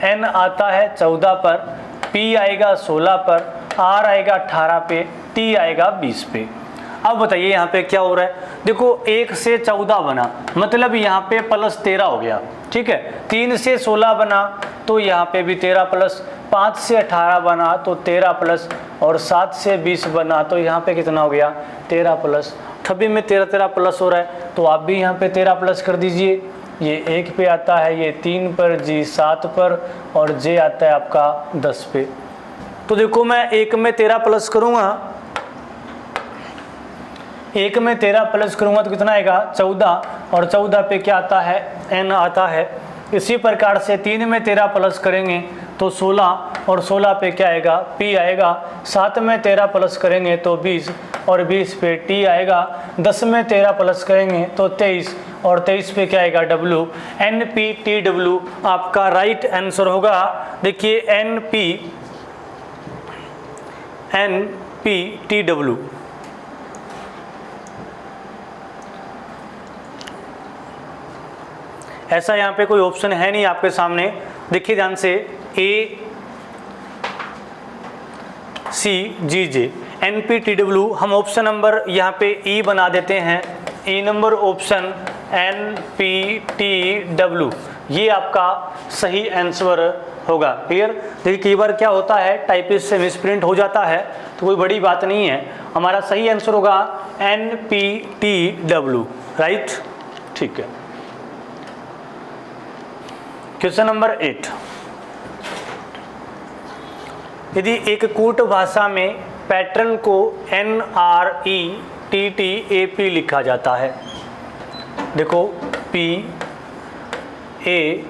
N आता है 14 पर, P आएगा 16 पर, R आएगा 18 पे, T आएगा 20 पे। अब बताइए यहाँ पे क्या हो रहा है? देखो 1 से 14 बना मतलब यहाँ पे प्लस 13 हो गया, ठीक है। 3 से 16 बना तो यहाँ पे भी 13 प्लस, 5 से 18 बना तो 13 प्लस और 7 से 20 बना तो यहाँ पे कितना हो गया? 13 प्लस। सभी में 13 प्लस हो रहा है, तो आप भी यहाँ पे 13 प्लस कर दीजिए। ये 1 पे आता है, ये 3 पर, G 7 पर और J आता है आपका 10 पे। तो देखो मैं 1 में 13 प्लस करूँगा, 1 में 13 प्लस करूँगा तो कितना आएगा? 14 और 14 पे क्या आता है? N आता है। इसी प्रकार से 3 में 13 प्लस करेंगे तो 16 और 16 पे क्या आएगा? P आएगा। 7 में 13 प्लस करेंगे तो 20 और 20 पे T आएगा। 10 में 13 प्लस करेंगे तो 23 और 23 पे क्या आएगा? W। NPTW आपका राइट आंसर होगा। देखिए NPTW ऐसा यहाँ पे कोई ऑप्शन है नहीं आपके सामने। देखिए ध्यान से, ACGJ NPTW हम ऑप्शन नंबर यहाँ पे E बना देते हैं। E नंबर ऑप्शन NPTW ये आपका सही आंसर होगा। क्लियर? देखिए कई बार क्या होता है टाइपिस्ट से मिसप्रिंट हो जाता है तो कोई बड़ी बात नहीं है, हमारा सही आंसर होगा NPTW। राइट? ठीक है। क्वेश्चन नंबर 8, यदि एक कूट भाषा में पैटर्न को NRETTAP लिखा जाता है, देखो PATTERN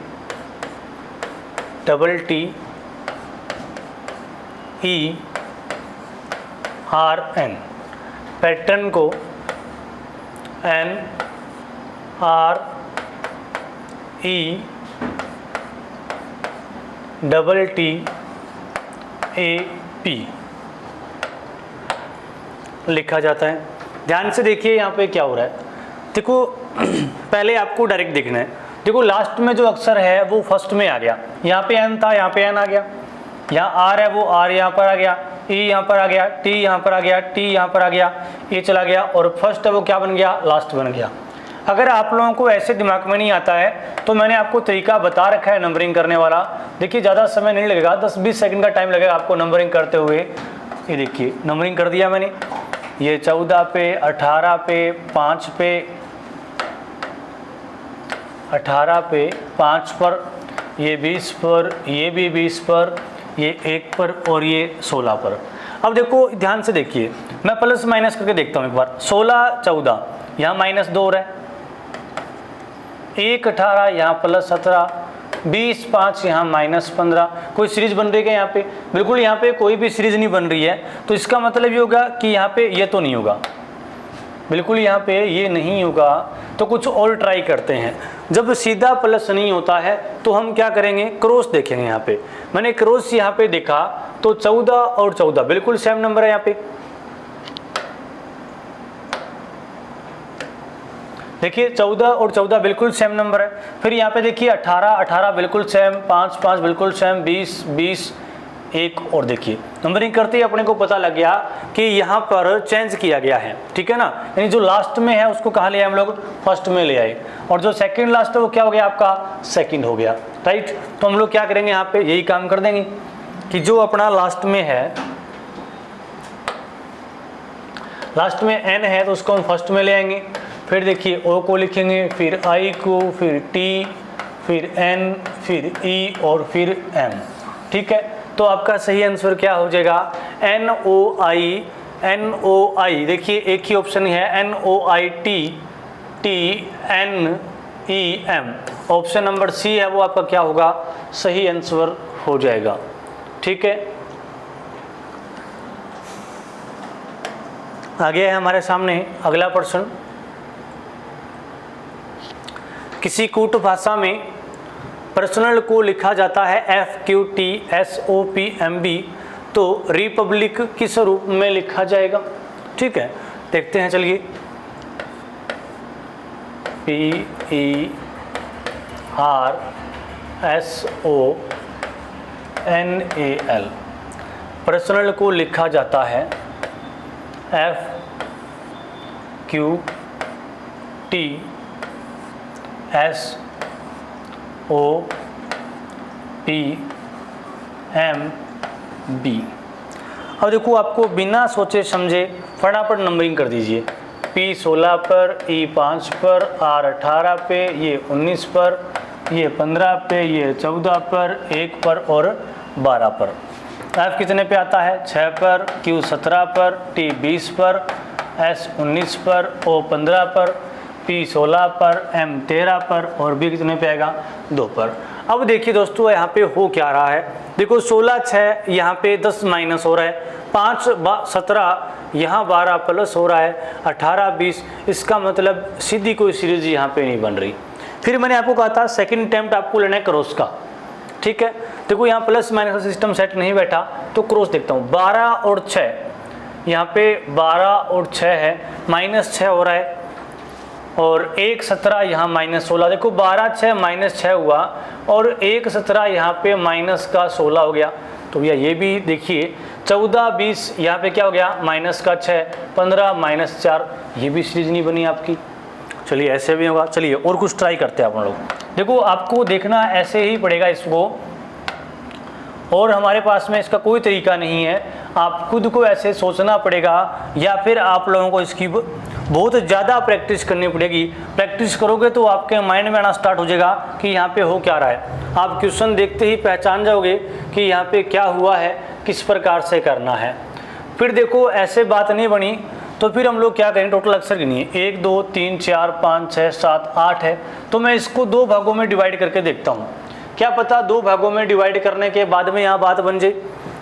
पैटर्न को NRETTAP लिखा जाता है। ध्यान से देखिए यहाँ पे क्या हो रहा है। देखो पहले आपको डायरेक्ट देखना है। देखो लास्ट में जो अक्षर है वो फर्स्ट में आ गया, यहाँ पे N था, यहाँ पे N आ गया। यहाँ R है वो R यहाँ पर आ गया, E यहाँ पर आ गया, T यहाँ पर आ गया, T यहाँ पर आ गया, E चला गया और फर्स्ट है वो क्या बन गया? लास्ट बन गया। अगर आप लोगों को ऐसे दिमाग में नहीं आता है तो मैंने आपको तरीका बता रखा है नंबरिंग करने वाला। देखिए ज़्यादा समय नहीं लगेगा, 10-20 सेकंड का टाइम लगेगा आपको नंबरिंग करते हुए। ये देखिए नंबरिंग कर दिया मैंने, ये 14 पे, 18 पे, 5 पे, 18 पे, 5 पर, ये 20 पर, ये भी 20 पर, ये 1 पर और ये 16 पर। अब देखो ध्यान से देखिए, मैं प्लस माइनस करके देखता हूँ एक बार। 16 14 यहाँ -2 हो रहा है, 1 18 यहाँ +17, 20 5 यहाँ -15। कोई सीरीज बन रही है यहाँ पे? बिल्कुल यहाँ पे कोई भी सीरीज नहीं बन रही है, तो इसका मतलब ये होगा कि यहाँ पे ये तो नहीं होगा, बिल्कुल यहाँ पे ये नहीं होगा। तो कुछ और ट्राई करते हैं। जब सीधा प्लस नहीं होता है तो हम क्या करेंगे? क्रॉस देखेंगे। यहाँ पे मैंने क्रॉस यहाँ पे देखा तो 14 और 14 बिल्कुल सेम नंबर है यहाँ पे। देखिए 14 और 14 बिल्कुल सेम नंबर है। फिर यहाँ पे देखिए 18, 18 बिल्कुल सेम, 5, 5 बिल्कुल सेम, 20, 20, 1 और देखिए नंबरिंग करते ही अपने को पता लग गया कि यहाँ पर चेंज किया गया है, ठीक है ना। यानी जो लास्ट में है उसको कहाँ ले आए हम लोग, फर्स्ट में ले आए, और जो सेकंड लास्ट है वो क्या हो गया आपका, सेकंड हो गया, राइट। तो हम लोग क्या करेंगे यहाँ पे, यही काम कर देंगे कि जो अपना लास्ट में है, लास्ट में n है तो उसको हम फर्स्ट में ले आएंगे। फिर देखिए o को लिखेंगे, फिर i को, फिर t, फिर n, फिर e और फिर m, ठीक है। तो आपका सही आंसर क्या हो जाएगा, NOI, NOI। देखिए एक ही ऑप्शन है NOIT, TNEM, option number C है वो आपका क्या होगा, सही आंसर हो जाएगा, ठीक है। आगे है हमारे सामने अगला प्रश्न। किसी कूट भाषा में पर्सनल को लिखा जाता है FQTSOPMB, तो रिपब्लिक किस रूप में लिखा जाएगा, ठीक है। देखते हैं चलिए, PERSONAL, पर्सनल को लिखा जाता है FQTSOPMB। अब देखो आपको बिना सोचे समझे फटाफट नंबरिंग कर दीजिए, P 16 पर, E 5 पर, R 18 पे, ये 19 पर, ये 15 पे, ये 14 पर, 1 पर और 12 पर। F कितने पे आता है, 6 पर, Q 17 पर, T 20 पर, S 19 पर, O 15 पर, P 16 पर, M 13 पर और B कितने पे आएगा, 2 पर। अब देखिए दोस्तों यहाँ पे हो क्या रहा है, देखो 16 6 यहाँ पे 10 माइनस हो रहा है, 5 17 यहाँ 12 प्लस हो रहा है, 18 20, इसका मतलब सीधी कोई सीरीज यहाँ पे नहीं बन रही। फिर मैंने आपको कहा था सेकंड अटेम्प्ट आपको लेना है क्रॉस का, ठीक है। देखो यहाँ प्लस माइनस का सिस्टम सेट नहीं बैठा तो क्रॉस देखता हूँ, 12 और 6, यहाँ पे 12 और 6 है, माइनस 6 हो रहा है, और 1 17 यहाँ माइनस 16, देखो 12 6 माइनस 6 हुआ और 1 17 यहाँ पे माइनस का 16 हो गया। तो भैया ये भी देखिए 14 20 यहाँ पे क्या हो गया, माइनस का 6, 15 माइनस 4, ये भी सीरीज नहीं बनी आपकी। चलिए ऐसे भी होगा, चलिए और कुछ ट्राई करते हैं आप लोग। देखो आपको देखना ऐसे ही पड़ेगा इसको, और हमारे पास में इसका कोई तरीका नहीं है, आप खुद को ऐसे सोचना पड़ेगा या फिर आप लोगों को इसकी बहुत ज़्यादा प्रैक्टिस करनी पड़ेगी। प्रैक्टिस करोगे तो आपके माइंड में आना स्टार्ट हो जाएगा कि यहाँ पे हो क्या रहा है। आप क्वेश्चन देखते ही पहचान जाओगे कि यहाँ पे क्या हुआ है, किस प्रकार से करना है। फिर देखो ऐसे बात नहीं बनी तो फिर हम लोग क्या करें, टोटल अक्षर गिनिए, 1 2 3 4 5 6 7 8 है, तो मैं इसको 2 भागों में डिवाइड करके देखता हूँ। क्या पता 2 भागों में डिवाइड करने के बाद में यहाँ बात बन जाए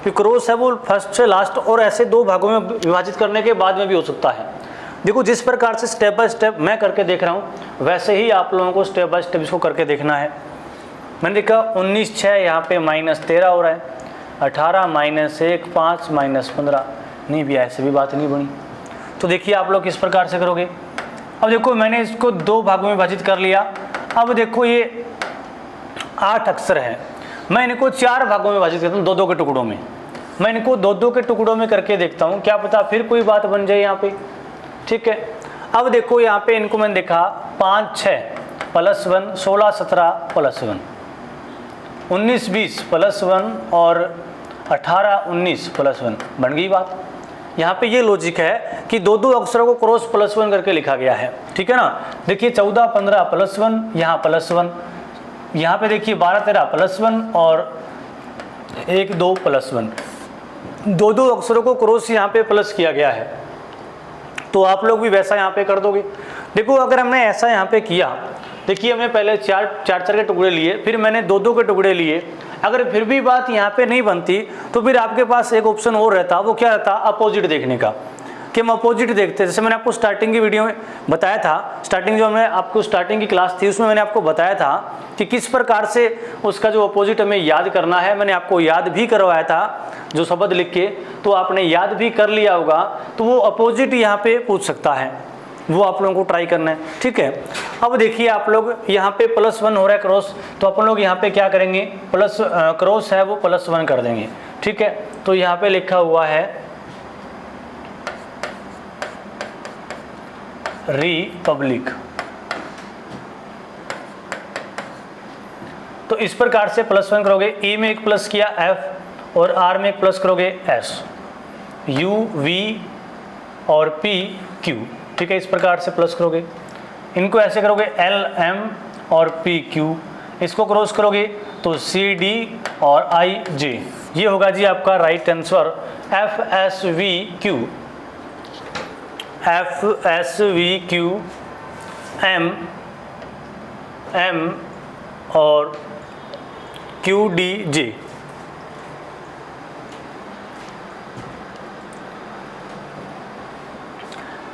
कि क्रॉस है वो फर्स्ट से लास्ट, और ऐसे 2 भागों में विभाजित करने के बाद में भी हो सकता है। देखो जिस प्रकार से स्टेप बाय स्टेप मैं करके देख रहा हूँ वैसे ही आप लोगों को स्टेप बाय स्टेप इसको करके देखना है। मैंने देखा 19 6 यहाँ पे माइनस 13 हो रहा है, 18 माइनस 1 5 माइनस 15, नहीं भी ऐसे भी बात नहीं बनी। तो देखिए आप लोग किस प्रकार से करोगे। अब देखो मैंने इसको 2 भागों में विभाजित कर लिया। अब देखो ये 8 अक्षर हैं, मैं इनको 4 भागों में विभाजित करता हूँ, 2 2 के टुकड़ों में। मैं इनको 2 2 के टुकड़ों में करके देखता हूँ, क्या पता फिर कोई बात बन जाए यहाँ पे, ठीक है। अब देखो यहाँ पे इनको मैंने देखा 5 6 प्लस 1, 16 17 प्लस 1, 19 20 प्लस 1 और 18 19 प्लस 1, बन गई बात। यहाँ पे ये लॉजिक है कि 2 2 अक्षरों को क्रॉस प्लस 1 करके लिखा गया है, ठीक है ना। देखिए 14 15 प्लस 1, यहाँ प्लस 1, यहाँ पे देखिए 12 13 प्लस 1 और 1 2 प्लस 1, 2 2 अक्षरों को क्रॉस यहाँ पे प्लस किया गया है। तो आप लोग भी वैसा यहाँ पे कर दोगे। देखो अगर हमने ऐसा यहाँ पे किया, देखिए हमने पहले 4 4 के टुकड़े लिए, फिर मैंने 2 2 के टुकड़े लिए, अगर फिर भी बात यहाँ पे नहीं बनती तो फिर आपके पास एक ऑप्शन और रहता, वो क्या रहता, अपोजिट देखने का, कि हम अपोजिट देखते। जैसे मैंने आपको स्टार्टिंग की वीडियो में बताया था, स्टार्टिंग जो हमने आपको स्टार्टिंग की क्लास थी उसमें मैंने आपको बताया था कि किस प्रकार से उसका जो अपोजिट हमें याद करना है। मैंने आपको याद भी करवाया था जो शब्द लिख के, तो आपने याद भी कर लिया होगा। तो वो अपोजिट यहाँ पे पूछ सकता है, वो आप लोगों को ट्राई करना है, ठीक है। अब देखिए आप लोग यहाँ पे +1 हो रहा है क्रॉस, तो अपन लोग यहाँ पे क्या करेंगे, प्लस क्रॉस है वो +1 कर देंगे, ठीक है। तो यहाँ पे लिखा हुआ है रिपब्लिक। तो इस प्रकार से +1 करोगे, ई में एक प्लस किया F और R में एक प्लस करोगे S, U V और P Q, ठीक है। इस प्रकार से प्लस करोगे, इनको ऐसे करोगे L M और P Q, इसको क्रॉस करोगे तो C D और I J। ये होगा जी आपका right answer F S V Q, F S V Q M M और Q D J।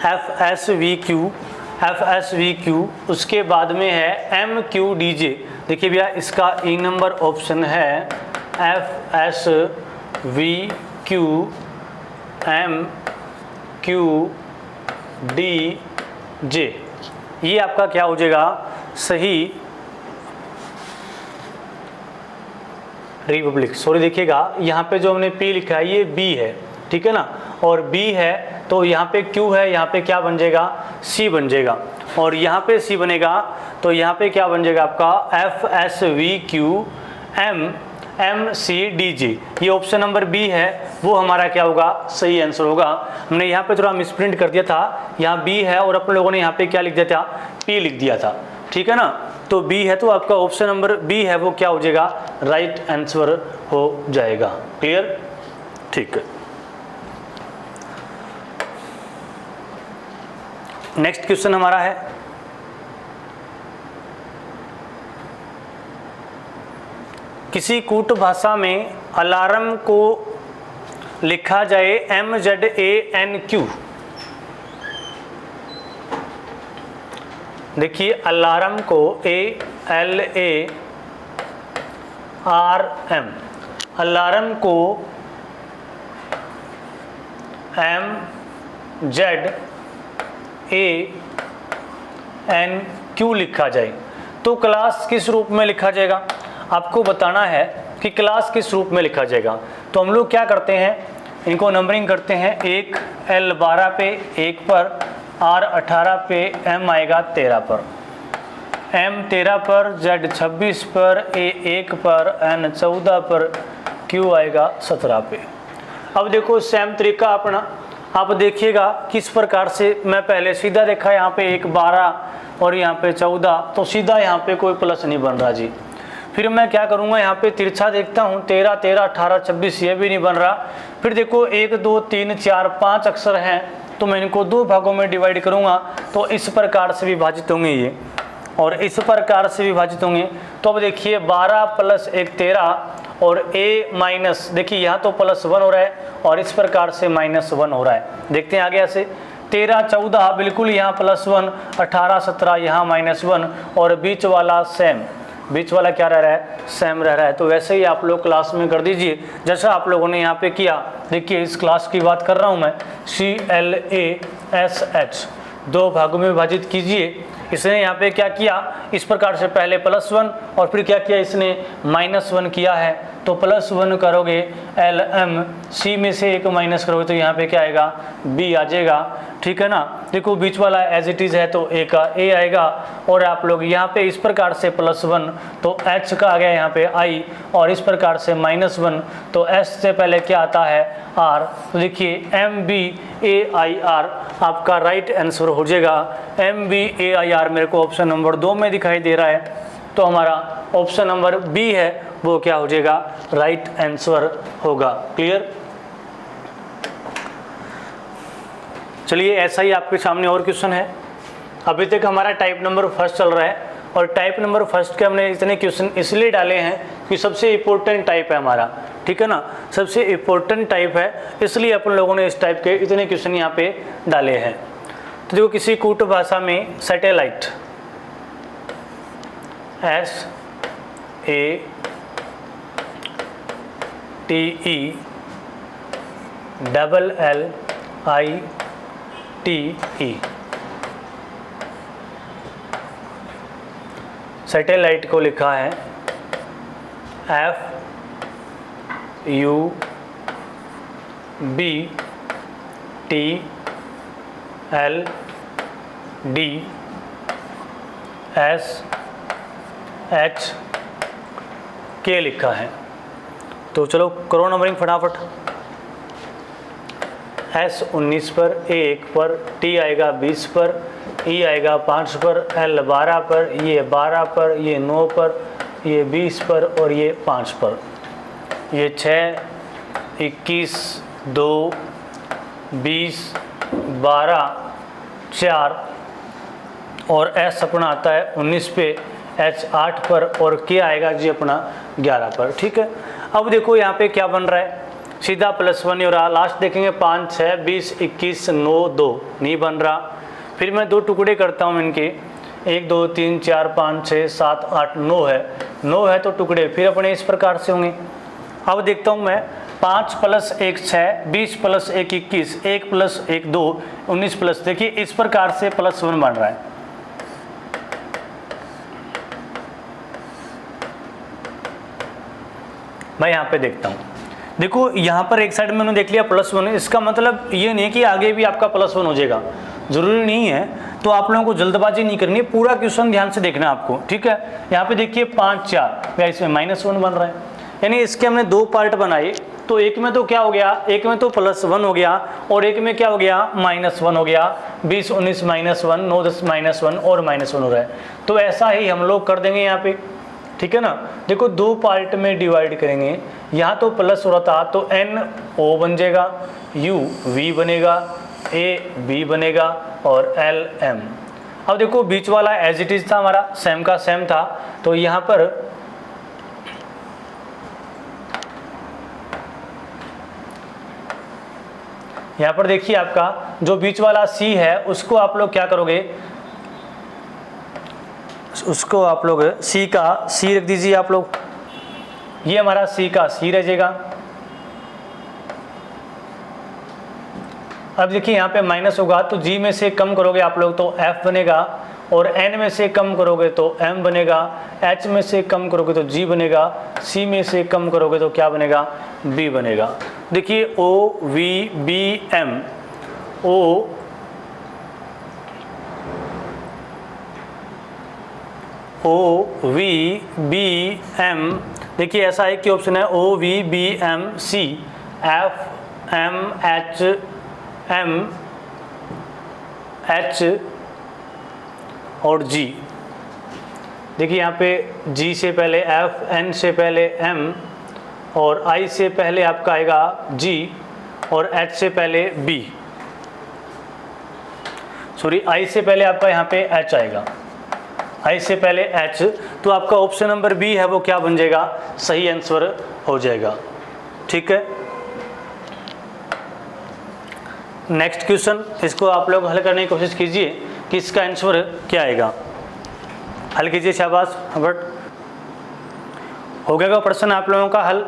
F S V Q, F S V Q, उसके बाद में है M Q D J। देखिए भैया इसका E नंबर ऑप्शन है F S V Q M Q D J। ये आपका क्या हो जाएगा सही रिपब्लिक। सॉरी देखिएगा यहाँ पे जो हमने P लिखा है ये B है, ठीक है ना, और B है तो यहाँ पे Q है, यहाँ पे क्या बन जाएगा C बन जाएगा, और यहाँ पे C बनेगा तो यहाँ पे क्या बन जाएगा आपका F S V Q M M C D J। ये ऑप्शन नंबर B है, वो हमारा क्या होगा सही आंसर होगा। हमने यहाँ पे थोड़ा मिसप्रिंट कर दिया था, यहाँ B है और अपन लोगों ने यहाँ पे क्या लिख दिया था, P लिख दिया था, ठीक है ना। तो B है तो आपका ऑप्शन नंबर B है वो क्या हो जाएगा राइट आंसर हो जाएगा। क्लियर, ठीक है। नेक्स्ट क्वेश्चन हमारा है किसी कूट भाषा में अलार्म को लिखा जाए MZANQ। देखिए अलार्म को ALARM, अलार्म को MZANQ लिखा जाए तो क्लास किस रूप में लिखा जाएगा, आपको बताना है कि क्लास किस रूप में लिखा जाएगा। तो हम लोग क्या करते हैं, इनको नंबरिंग करते हैं, 1 L 12 पे 1 पर, R 18 पे, M आएगा 13 पर, M 13 पर, Z 26 पर, A 1 पर, N 14 पर, Q आएगा 17 पे। अब देखो सेम तरीका अपना आप देखिएगा किस प्रकार से, मैं पहले सीधा देखा यहाँ पे 1 12 और यहाँ पे 14, तो सीधा यहाँ पे कोई प्लस नहीं बन रहा जी। फिर मैं क्या करूँगा, यहाँ पे तिरछा देखता हूँ 13 13 18 26, ये भी नहीं बन रहा। फिर देखो 1 2 3 4 5 अक्षर हैं, तो मैं इनको 2 भागों में डिवाइड करूँगा तो इस प्रकार से विभाजित होंगे ये, और इस प्रकार से विभाजित होंगे। तो अब देखिए 12 + 1 13 और A माइनस, देखिए यहाँ तो +1 हो रहा है और इस प्रकार से -1 हो रहा है। देखते हैं आगे ऐसे 13 14 बिल्कुल यहाँ +1, 18 17 यहाँ -1 और बीच वाला सेम, बीच वाला क्या रह रहा है सेम रह रहा है। तो वैसे ही आप लोग क्लास में कर दीजिए जैसा आप लोगों ने यहाँ पे किया। देखिए इस क्लास की बात कर रहा हूँ मैं, CLASH 2 भागों में विभाजित कीजिए। इसने यहाँ पे क्या किया, इस प्रकार से पहले +1 और फिर क्या किया इसने -1 किया है। तो +1 करोगे LM, C में से 1 माइनस करोगे तो यहाँ पे क्या आएगा B आ जाएगा, ठीक है ना। देखो बीच वाला एज इट इज़ है तो A का A आएगा, और आप लोग यहाँ पे इस प्रकार से +1 तो H का आ गया यहाँ पे I, और इस प्रकार से -1 तो S से पहले क्या आता है R। तो देखिए MBAIR आपका राइट आंसर हो जाएगा। MBAIR मेरे को ऑप्शन नंबर 2 में दिखाई दे रहा है, तो हमारा ऑप्शन नंबर B है वो क्या हो जाएगा राइट आंसर होगा। क्लियर, चलिए ऐसा ही आपके सामने और क्वेश्चन है। अभी तक हमारा टाइप नंबर फर्स्ट चल रहा है, और टाइप नंबर फर्स्ट के हमने इतने क्वेश्चन इसलिए डाले हैं कि सबसे इम्पोर्टेंट टाइप है हमारा, ठीक है ना, सबसे इम्पोर्टेंट टाइप है, इसलिए अपन लोगों ने इस टाइप के इतने क्वेश्चन यहाँ पे डाले हैं। तो देखो किसी कूट भाषा में सैटेलाइट SATELLITE सैटेलाइट को लिखा है FUBTLDSHK लिखा है। तो चलो करो नंबरिंग फटाफट। S 19 पर, A 1 पर, T आएगा 20 पर, E आएगा 5 पर, L 12 पर, ये 12 पर, ये 9 पर, ये 20 पर और ये 5 पर। ये 6, 21, 2, 20, 12, 4 और S अपना आता है 19 पे, H 8 पर और K आएगा जी अपना 11 पर। ठीक है, अब देखो यहाँ पे क्या बन रहा है, सीधा +1 हो रहा। लास्ट देखेंगे 5, 6, 20, 21, 9, 2 नहीं बन रहा। फिर मैं 2 टुकड़े करता हूँ इनके, 1, 2, 3, 4, 5, 6, 7, 8, 9 है। 9 है तो टुकड़े फिर अपने इस प्रकार से होंगे। अब देखता हूँ मैं 5 + 1 6, 20 + 1 21, 1 + 1 2, 19 प्लस, देखिए इस प्रकार से +1 बन रहा है। मैं यहाँ पे देखता हूँ, देखो यहाँ पर एक साइड में मैंने देख लिया +1, इसका मतलब ये नहीं कि आगे भी आपका +1 हो जाएगा, ज़रूरी नहीं है। तो आप लोगों को जल्दबाजी नहीं करनी है, पूरा क्वेश्चन ध्यान से देखना आपको। ठीक है, यहाँ पे देखिए 5 4 या इसमें -1 बन रहा है, यानी इसके हमने 2 पार्ट बनाए। तो एक में तो क्या हो गया, एक में तो +1 हो गया और एक में क्या हो गया, -1 हो गया। 20 19 -1, 9 10 -1 और -1 हो रहा है। तो ऐसा ही हम लोग कर देंगे यहाँ पे। ठीक है ना, देखो 2 पार्ट में डिवाइड करेंगे। यहाँ तो प्लस हो रहा था तो NO बन जाएगा, U V बनेगा, A B बनेगा और L M। अब देखो बीच वाला एज इट इज था, हमारा सेम का सेम था। तो यहाँ पर देखिए आपका जो बीच वाला C है उसको आप लोग क्या करोगे, उसको आप लोग C का C रख दीजिए आप लोग, ये हमारा C का C रह जाएगा। अब देखिए यहाँ पे माइनस होगा तो G में से कम करोगे आप लोग तो F बनेगा, और N में से कम करोगे तो M बनेगा, H में से कम करोगे तो G बनेगा, C में से कम करोगे तो क्या बनेगा, B बनेगा। देखिए O V B M, O V B M, देखिए ऐसा एक ही ऑप्शन है O V B M C F M H M H और G। देखिए यहाँ पे G से पहले F, N से पहले M और I से पहले आपका आएगा G और H से पहले B, सॉरी I से पहले आपका यहाँ पे H आएगा, I से पहले H। तो आपका ऑप्शन नंबर B है वो क्या बन जाएगा, सही आंसर हो जाएगा। ठीक है, नेक्स्ट क्वेश्चन, इसको आप लोग हल करने की कोशिश कीजिए कि इसका आंसर क्या आएगा। हल कीजिए, शाबाश बट हो गया प्रश्न आप लोगों का हल।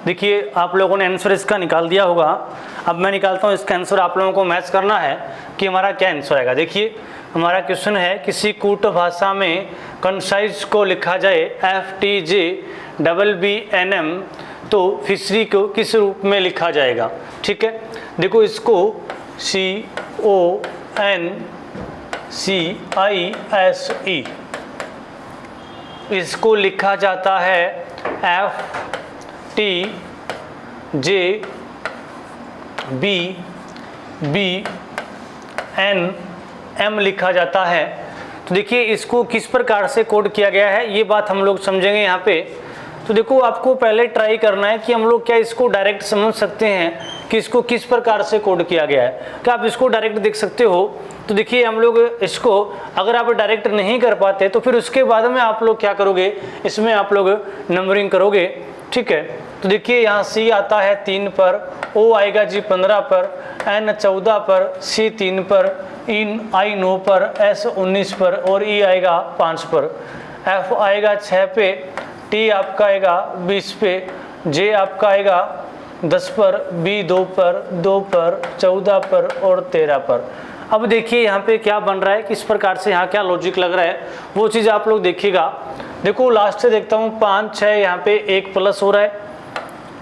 देखिए आप लोगों ने आंसर इसका निकाल दिया होगा। अब मैं निकालता हूँ इसका आंसर, आप लोगों को मैच करना है कि हमारा क्या आंसर आएगा। देखिए हमारा क्वेश्चन है, किसी कूट भाषा में कंसाइज को लिखा जाए FTJBBNM तो फिशरी को किस रूप में लिखा जाएगा। ठीक है, देखो इसको CONCISE इसको लिखा जाता है FTJBBNM लिखा जाता है। तो देखिए इसको किस प्रकार से कोड किया गया है ये बात हम लोग समझेंगे यहाँ पे। तो देखो आपको पहले ट्राई करना है कि हम लोग क्या इसको डायरेक्ट समझ सकते हैं कि इसको किस प्रकार से कोड किया गया है। क्या आप इसको डायरेक्ट देख सकते हो? तो देखिए हम लोग इसको अगर आप डायरेक्ट नहीं कर पाते तो फिर उसके बाद में आप लोग क्या करोगे, इसमें आप लोग नंबरिंग करोगे। ठीक है, तो देखिए यहाँ C आता है 3 पर, O आएगा जी 15 पर, N 14 पर, C 3 पर, I 9 पर, S 19 पर और E आएगा 5 पर, F आएगा 6 पे, T आपका आएगा 20 पे, J आपका आएगा 10 पर, B 2 पर, 2 पर, 14 पर और 13 पर। अब देखिए यहाँ पे क्या बन रहा है, किस प्रकार से यहाँ क्या लॉजिक लग रहा है वो चीज़ आप लोग देखिएगा। देखो लास्ट से देखता हूँ 5 6 यहाँ पे 1 प्लस हो रहा है,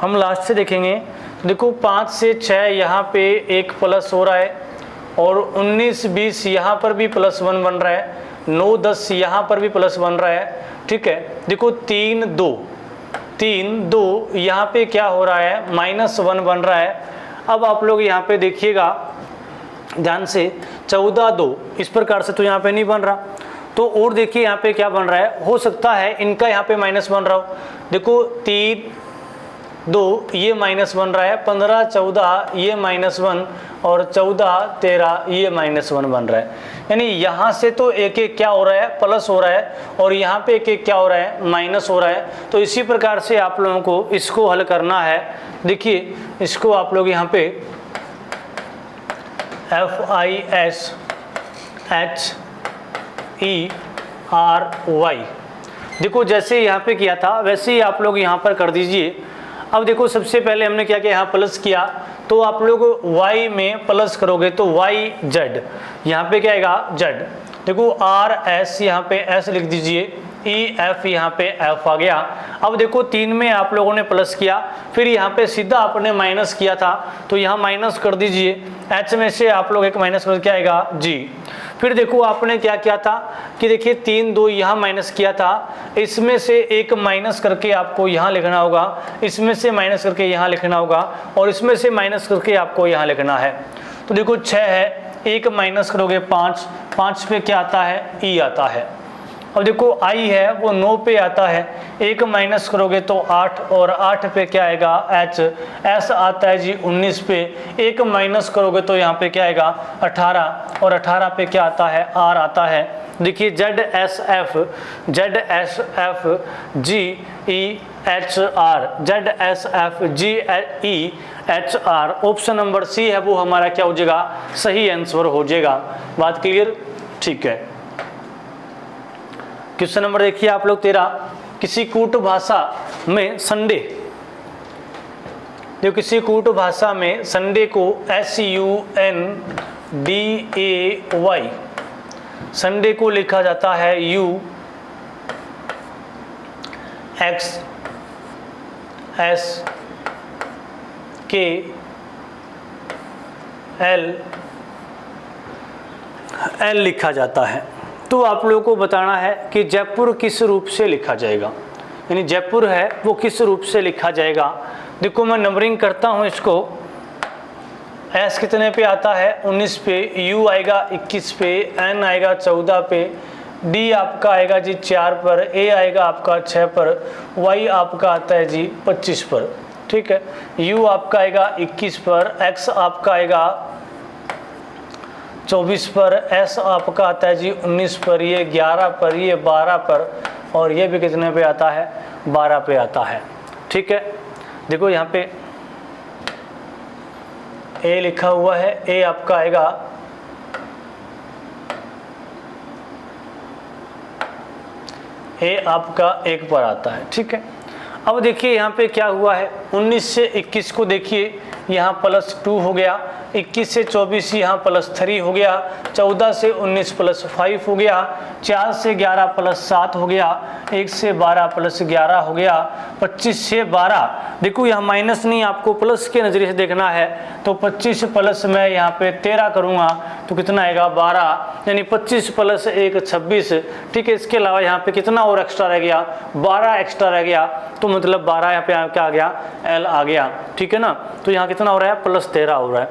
हम लास्ट से देखेंगे। देखो 5 से 6 यहाँ पे 1 प्लस हो रहा है और 19 20 यहाँ पर भी +1 बन रहा है, 9 10 यहाँ पर भी प्लस बन रहा है, ठीक है। देखो 3 2 यहाँ पे क्या हो रहा है, -1 बन रहा है। अब आप लोग यहाँ पे देखिएगा ध्यान से, 14 2 इस प्रकार से तो यहाँ पे नहीं बन रहा, तो और देखिए यहाँ पे क्या बन रहा है, हो सकता है इनका यहाँ पे माइनस बन रहा हो। देखो 3 2 ये माइनस बन रहा है, 15 14 ये -1 और 14 13 ये -1 बन रहा है। यानी यहाँ से तो एक एक क्या हो रहा है, प्लस हो रहा है और यहाँ पे एक एक क्या हो रहा है, माइनस हो रहा है। तो इसी प्रकार से आप लोगों को इसको हल करना है। देखिए इसको आप लोग यहाँ पे FISHERY, देखो जैसे यहाँ पे किया था वैसे ही आप लोग यहाँ पर कर दीजिए। अब देखो सबसे पहले हमने क्या किया, यहाँ प्लस किया, तो आप लोग y में प्लस करोगे तो YZ, यहाँ पे क्या आएगा Z। देखो RS यहाँ पे S लिख दीजिए, EF यहाँ पे F आ गया। अब देखो 3 में आप लोगों ने प्लस किया, फिर यहाँ पे सीधा आपने माइनस किया था तो यहाँ माइनस कर दीजिए, H में से आप लोग एक माइनस कर क्या आएगा G। फिर देखो आपने क्या किया था कि देखिए 3 2 यहाँ माइनस किया था, इसमें से एक माइनस करके आपको यहाँ लिखना होगा, इसमें से माइनस करके यहाँ लिखना होगा और इसमें से माइनस करके आपको यहाँ लिखना है। तो देखो 6 है, एक माइनस करोगे 5, 5 पे क्या आता है, E आता है। अब देखो I है वो 9 पे आता है, एक माइनस करोगे तो 8 और 8 पे क्या आएगा H, S आता है जी 19 पे, एक माइनस करोगे तो यहाँ पे क्या आएगा 18 और 18 पे क्या आता है, R आता है। देखिए ZSF GEHR, option number C है वो हमारा क्या हो जाएगा, सही आंसर हो जाएगा। बात क्लियर, ठीक है। क्वेश्चन नंबर देखिए आप लोग 13, किसी कूट भाषा में संडे, जो किसी कूट भाषा में संडे को SUNDAY, संडे को लिखा जाता है UXSKL लिखा जाता है। तो आप लोगों को बताना है कि जयपुर किस रूप से लिखा जाएगा, यानी जयपुर है वो किस रूप से लिखा जाएगा। देखो मैं नंबरिंग करता हूँ इसको, S कितने पे आता है 19 पे, U आएगा 21 पे, N आएगा 14 पे, D आपका आएगा जी 4 पर, A आएगा आपका 6 पर, Y आपका आता है जी 25 पर, ठीक है। U आपका आएगा 21 पर, X आपका आएगा 24 पर, S आपका आता है जी 19 पर, ये 11 पर, ये 12 पर और ये भी कितने पे आता है 12 पे आता है, ठीक है। देखो यहाँ पे A लिखा हुआ है, A आपका आएगा आपका 1 पर आता है, ठीक है। अब देखिए यहाँ पे क्या हुआ है, 19 से 21 को देखिए यहाँ +2 हो गया, 21 से 24 यहाँ +3 हो गया, 14 से 19 +5 हो गया, 4 से 11 +7 हो गया, 1 से 12 +11 हो गया, 25 से 12, देखो यहाँ माइनस नहीं आपको प्लस के नज़रिए से देखना है, तो 25 प्लस मैं यहाँ पे 13 करूँगा तो कितना आएगा 12, यानी 25 + 1 26, ठीक है। इसके अलावा यहाँ पे कितना और एक्स्ट्रा रह गया, 12 एक्स्ट्रा रह गया, तो मतलब 12 यहाँ पे क्या आ गया, L आ गया, ठीक है ना। तो यहाँ कितना हो रहा है +13 हो रहा है।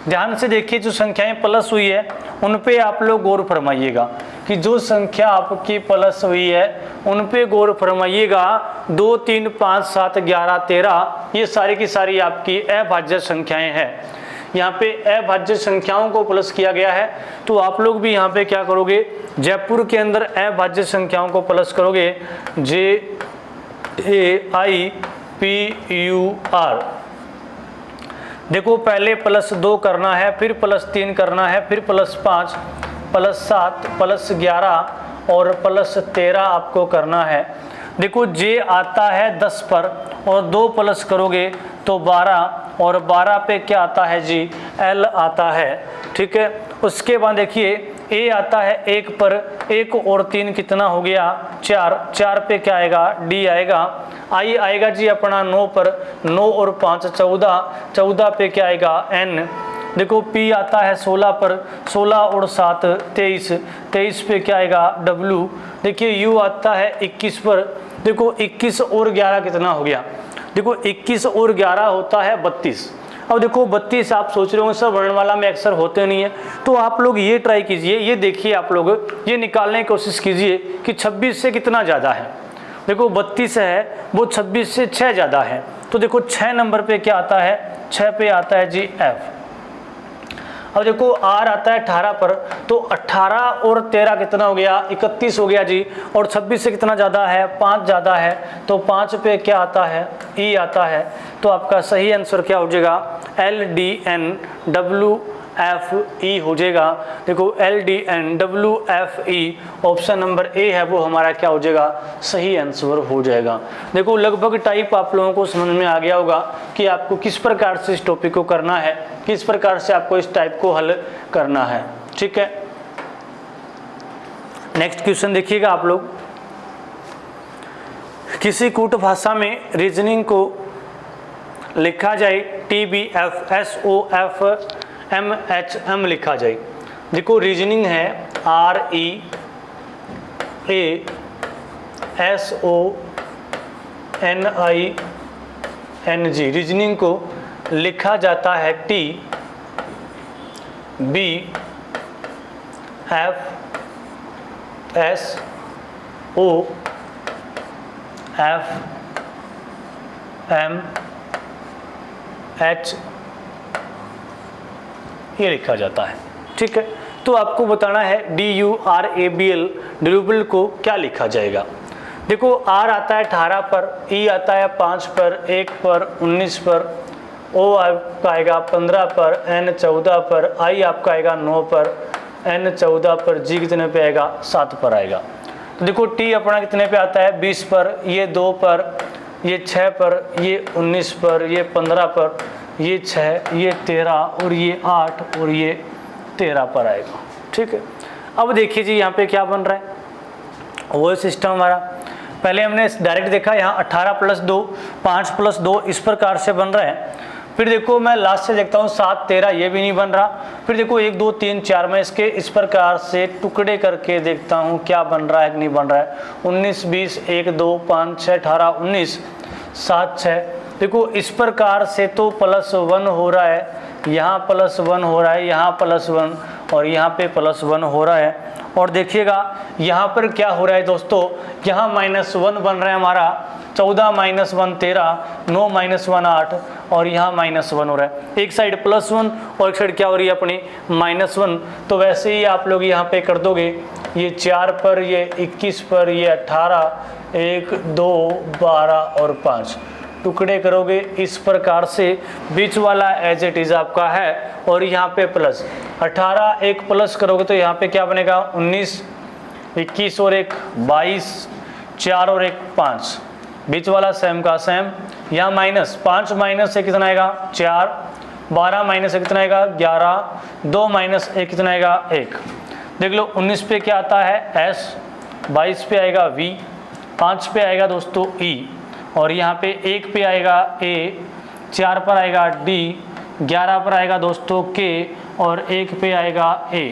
ध्यान से देखिए जो संख्याएं प्लस हुई है उन पे आप लोग गौर फरमाइएगा कि जो संख्या आपकी प्लस हुई है उन पे गौर फरमाइएगा। 2 3 5 7 11 13 ये सारी की सारी आपकी अभाज्य संख्याएं हैं। यहाँ पे अभाज्य संख्याओं को प्लस किया गया है, तो आप लोग भी यहाँ पे क्या करोगे, जयपुर के अंदर अभाज्य संख्याओं को प्लस करोगे, JAIPUR। देखो पहले +2 करना है, फिर +3 करना है, फिर +5 +7 +11 और +13 आपको करना है। देखो J आता है 10 पर और 2 प्लस करोगे तो 12 और 12 पे क्या आता है जी, L आता है, ठीक है। उसके बाद देखिए ए आता है 1 पर, 1 और 3 कितना हो गया 4, 4 पे क्या आएगा डी आएगा। आई आएगा जी अपना 9 पर, 9 और 5 14, 14 पे क्या आएगा एन। देखो पी आता है 16 पर, 16 और 7 23, 23 पे क्या आएगा डब्लू। देखिए यू आता है 21 पर, देखो 21 और 11 कितना हो गया, देखो 21 और 11 होता है 32। अब देखो 32 आप सोच रहे हो सर वर्णमाला में अक्षर होते नहीं है, तो आप लोग ये ट्राई कीजिए, ये देखिए आप लोग ये निकालने की कोशिश कीजिए कि 26 से कितना ज़्यादा है। देखो 32 है वो 26 से 6 ज़्यादा है, तो देखो 6 नंबर पे क्या आता है, 6 पे आता है जी एफ। अब देखो आर आता है 18 पर, तो 18 और 13 कितना हो गया 31 हो गया जी, और 26 से कितना ज़्यादा है 5 ज़्यादा है, तो 5 पे क्या आता है ई आता है। तो आपका सही आंसर क्या हो जाएगा LDNWFE हो जाएगा। देखो LDNWFE ऑप्शन नंबर ए है वो हमारा क्या हो जाएगा सही आंसर हो जाएगा। देखो लगभग टाइप आप लोगों को समझ में आ गया होगा कि आपको किस प्रकार से इस टॉपिक को करना है, किस प्रकार से आपको इस टाइप को हल करना है। ठीक है, नेक्स्ट क्वेश्चन देखिएगा आप लोग। किसी कूट भाषा में रीजनिंग को लिखा जाए TBFSOFMHM लिखा जाए। देखो रीजनिंग है REASONING, रीजनिंग को लिखा जाता है TBFSOFMH ये लिखा जाता है। ठीक है, तो आपको बताना है DURABL ड्यूरेबल को क्या लिखा जाएगा। देखो आर आता है 18 पर, ई आता है 5 पर, 1 पर, 19 पर, ओ आपका आएगा 15 पर, एन 14 पर, आई आपका आएगा 9 पर, एन 14 पर, जी कितने पे आएगा 7 पर आएगा। तो देखो टी अपना कितने पे आता है 20 पर, ये 2 पर, ये 6 पर, ये 19 पर, ये 15 पर, ये 6, ये 13 और ये 8 और ये 13 पर आएगा। ठीक है, अब देखिए जी यहाँ पे क्या बन रहा है, वो सिस्टम हमारा पहले हमने डायरेक्ट देखा, यहाँ 18 + 2 5 + 2 इस प्रकार से बन रहा है। फिर देखो मैं लास्ट से देखता हूँ 7 13 ये भी नहीं बन रहा। फिर देखो 1 2 3 4 मैं इसके इस प्रकार से टुकड़े करके देखता हूँ क्या बन रहा है कि नहीं बन रहा है। 19 20 1 2 5 6 18 19 7 6, देखो इस प्रकार से तो +1 हो रहा है, यहाँ +1 हो रहा है, यहाँ +1 और यहाँ पे +1 हो रहा है। और देखिएगा यहाँ पर क्या हो रहा है दोस्तों, यहाँ -1 बन रहा है हमारा, 14 - 1 13, 9 - 1 8 और यहाँ -1 हो रहा है। एक साइड +1 और एक साइड क्या हो रही है अपनी -1। तो वैसे ही आप लोग यहाँ पे कर दोगे, ये 4 पर, ये 21 पर, ये 18 1 2 12 और 5 टुकड़े करोगे इस प्रकार से, बीच वाला एज इट इज आपका है और यहाँ पे प्लस 18 एक प्लस करोगे तो यहाँ पे क्या बनेगा 19 21 और 1 22 4 और 1 5, बीच वाला सेम का सेम। यहाँ -5 माइनस से कितना आएगा 4, 12 माइनस से कितना आएगा 11, 2 माइनस 1 कितना आएगा 1। देख लो 19 पे क्या आता है S, 22 पे आएगा V, 5 पे आएगा दोस्तों E और यहाँ पे 1 पे आएगा A, 4 पर आएगा D, 11 पर आएगा दोस्तों K और 1 पे आएगा A।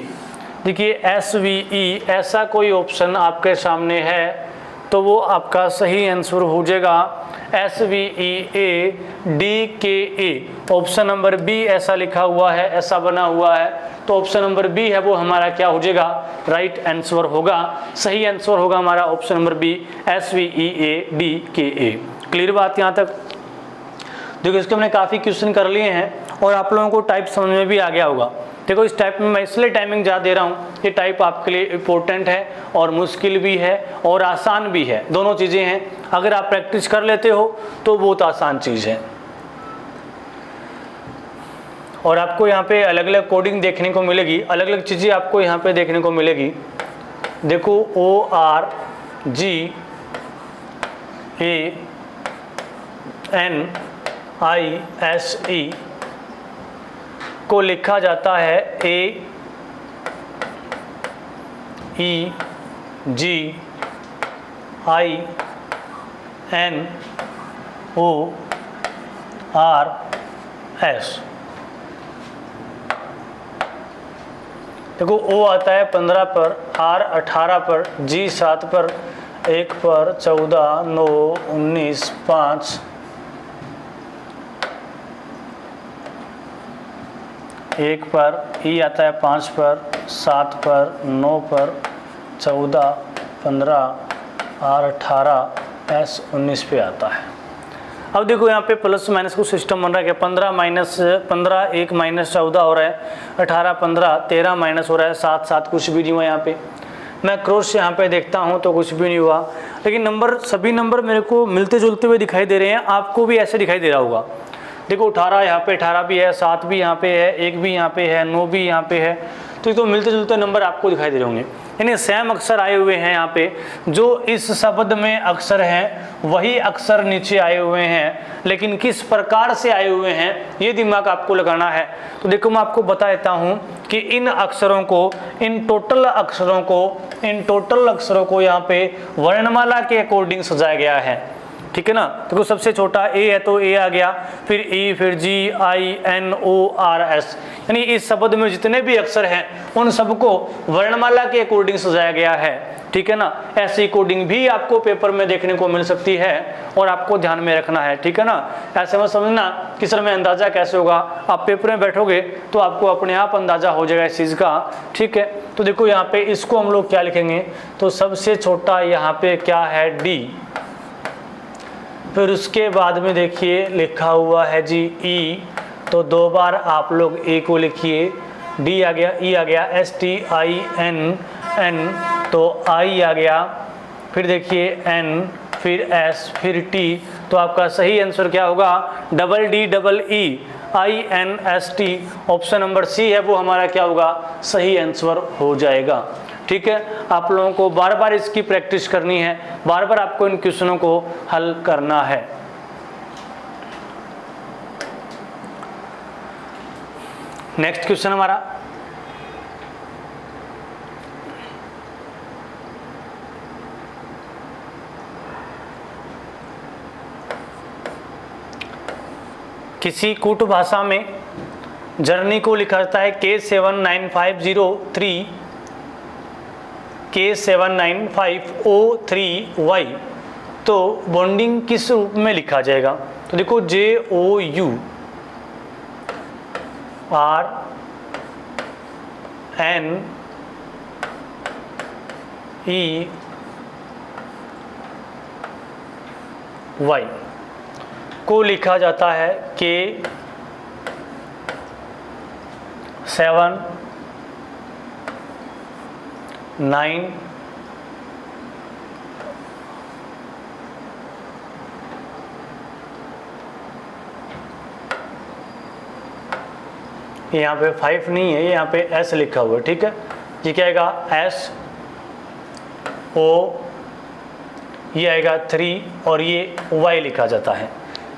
देखिए SVE ऐसा कोई ऑप्शन आपके सामने है तो वो आपका सही आंसर हो जाएगा SVEADKA। ऑप्शन नंबर बी ऐसा लिखा हुआ है, ऐसा बना हुआ है, तो ऑप्शन नंबर बी है वो हमारा क्या हो जाएगा राइट आंसर होगा। सही आंसर होगा हमारा option number B SVEADKA। Clear बात यहाँ तक। देखो इसके हमने काफ़ी क्वेश्चन कर लिए हैं और आप लोगों को टाइप समझ में भी आ गया होगा। देखो इस टाइप में मैं इसलिए टाइमिंग ज़्यादा दे रहा हूँ, ये टाइप आपके लिए इम्पोर्टेंट है और मुश्किल भी है और आसान भी है, दोनों चीज़ें हैं। अगर आप प्रैक्टिस कर लेते हो तो बहुत आसान चीज़ है। और आपको यहाँ पे अलग अलग कोडिंग देखने को मिलेगी, अलग अलग चीज़ें आपको यहाँ पे देखने को मिलेगी। देखो ORGANISE को लिखा जाता है E G I N O R S. देखो ओ आता है 15 पर, आर 18 पर, जी 7 पर, 1 पर, 14, 9, 19, 5, 1 पर, ई आता है 5 पर, 7 पर, 9 पर, 14, 15, आर 18, एस 19 पे आता है। अब देखो यहाँ पे प्लस माइनस को सिस्टम बन रहा है कि 15 माइनस 15, 1 माइनस 14 हो रहा है, 18 15, 13 माइनस हो रहा है, 7 7 कुछ भी नहीं हुआ यहाँ पे। मैं क्रॉस यहाँ पे देखता हूँ तो कुछ भी नहीं हुआ, लेकिन नंबर सभी नंबर मेरे को मिलते जुलते हुए दिखाई दे रहे हैं। आपको भी ऐसे दिखाई दे रहा होगा। देखो 18 यहाँ पे 18 भी है, 7 भी यहाँ पे है, 1 भी यहाँ पे है, 9 भी यहाँ पे है, तो ये तो मिलते जुलते नंबर आपको दिखाई दे रहे होंगे। यानी सेम अक्षर आए हुए हैं यहाँ पे, जो इस शब्द में अक्षर हैं वही अक्षर नीचे आए हुए हैं, लेकिन किस प्रकार से आए हुए हैं ये दिमाग आपको लगाना है। तो देखो मैं आपको बता देता हूँ कि इन अक्षरों को, इन टोटल अक्षरों को यहाँ पे वर्णमाला के अकॉर्डिंग सजाया गया है, ठीक है ना। देखो सबसे छोटा ए है तो ए आ गया, फिर ई, फिर जी, I, N, O, R, S, यानी इस शब्द में जितने भी अक्षर हैं उन सबको वर्णमाला के अकॉर्डिंग सजाया गया है, ठीक है ना। ऐसी कोडिंग भी आपको पेपर में देखने को मिल सकती है और आपको ध्यान में रखना है, ठीक है ना। ऐसे में समझना कि सर में अंदाजा कैसे होगा, आप पेपर में बैठोगे तो आपको अपने आप अंदाजा हो जाएगा इस चीज़ का, ठीक है। तो देखो यहाँ पे इसको हम लोग क्या लिखेंगे, तो सबसे छोटा यहाँ पे क्या है डी, फिर उसके बाद में देखिए लिखा हुआ है जी ई, तो 2 बार आप लोग ए को लिखिए, डी आ गया, ई आ गया, S T I N N, तो आई आ गया, फिर देखिए एन, फिर एस, फिर टी, तो आपका सही आंसर क्या होगा, double D double E I N S T. Option number C है वो हमारा क्या होगा, सही आंसर हो जाएगा, ठीक है। आप लोगों को बार बार इसकी प्रैक्टिस करनी है, बार बार आपको इन क्वेश्चनों को हल करना है। नेक्स्ट क्वेश्चन हमारा, किसी कूट भाषा में जर्नी को लिखा जाता है K795003 K795003Y, तो बॉन्डिंग किस रूप में लिखा जाएगा, तो देखो JOURNEY को लिखा जाता है K79 यहाँ पे 5 नहीं है, यहाँ पे S लिखा हुआ है, ठीक है। ये क्या आएगा SO, ये आएगा 3 और ये Y लिखा जाता है,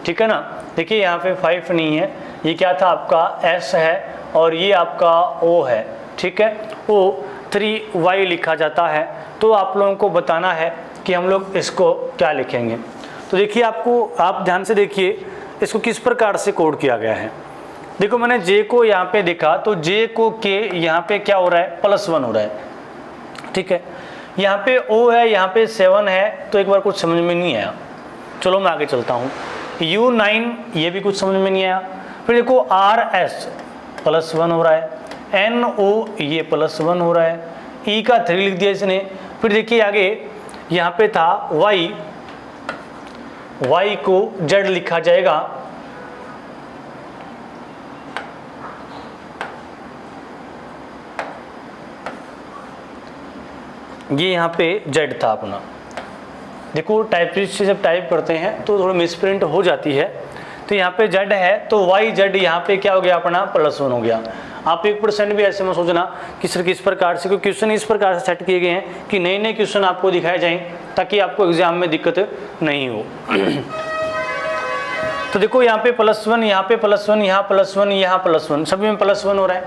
ठीक है ना। देखिए यहाँ पे 5 नहीं है, ये क्या था आपका S है और ये आपका O है, ठीक है। O 3Y लिखा जाता है, तो आप लोगों को बताना है कि हम लोग इसको क्या लिखेंगे। तो देखिए आप ध्यान से देखिए इसको किस प्रकार से कोड किया गया है। देखो मैंने J को यहाँ पे देखा तो J को K यहाँ पे क्या हो रहा है, +1 हो रहा है, ठीक है। यहाँ पे O है, यहाँ पे 7 है, तो एक बार कुछ समझ में नहीं आया, चलो मैं आगे चलता हूँ। U9 ये भी कुछ समझ में नहीं आया, फिर देखो RS +1 हो रहा है, NO ये +1 हो रहा है, E का 3 लिख दिया इसने। फिर देखिए आगे यहाँ पे था Y को Z लिखा जाएगा, ये यहाँ पे Z था अपना। देखो टाइपिस्ट से जब टाइप करते हैं तो थोड़ा मिसप्रिंट हो जाती है, तो यहाँ पे Z है तो YZ यहाँ पे क्या हो गया अपना +1 हो गया। आप 1% भी ऐसे में सोचना कि सर किस प्रकार से, क्योंकि क्वेश्चन इस प्रकार से सेट किए गए हैं कि नए नए क्वेश्चन आपको दिखाए जाएं ताकि आपको एग्जाम में दिक्कत नहीं हो। तो देखो यहाँ पे +1, यहाँ पे +1, यहाँ +1, यहाँ +1, सभी में +1 हो रहा है।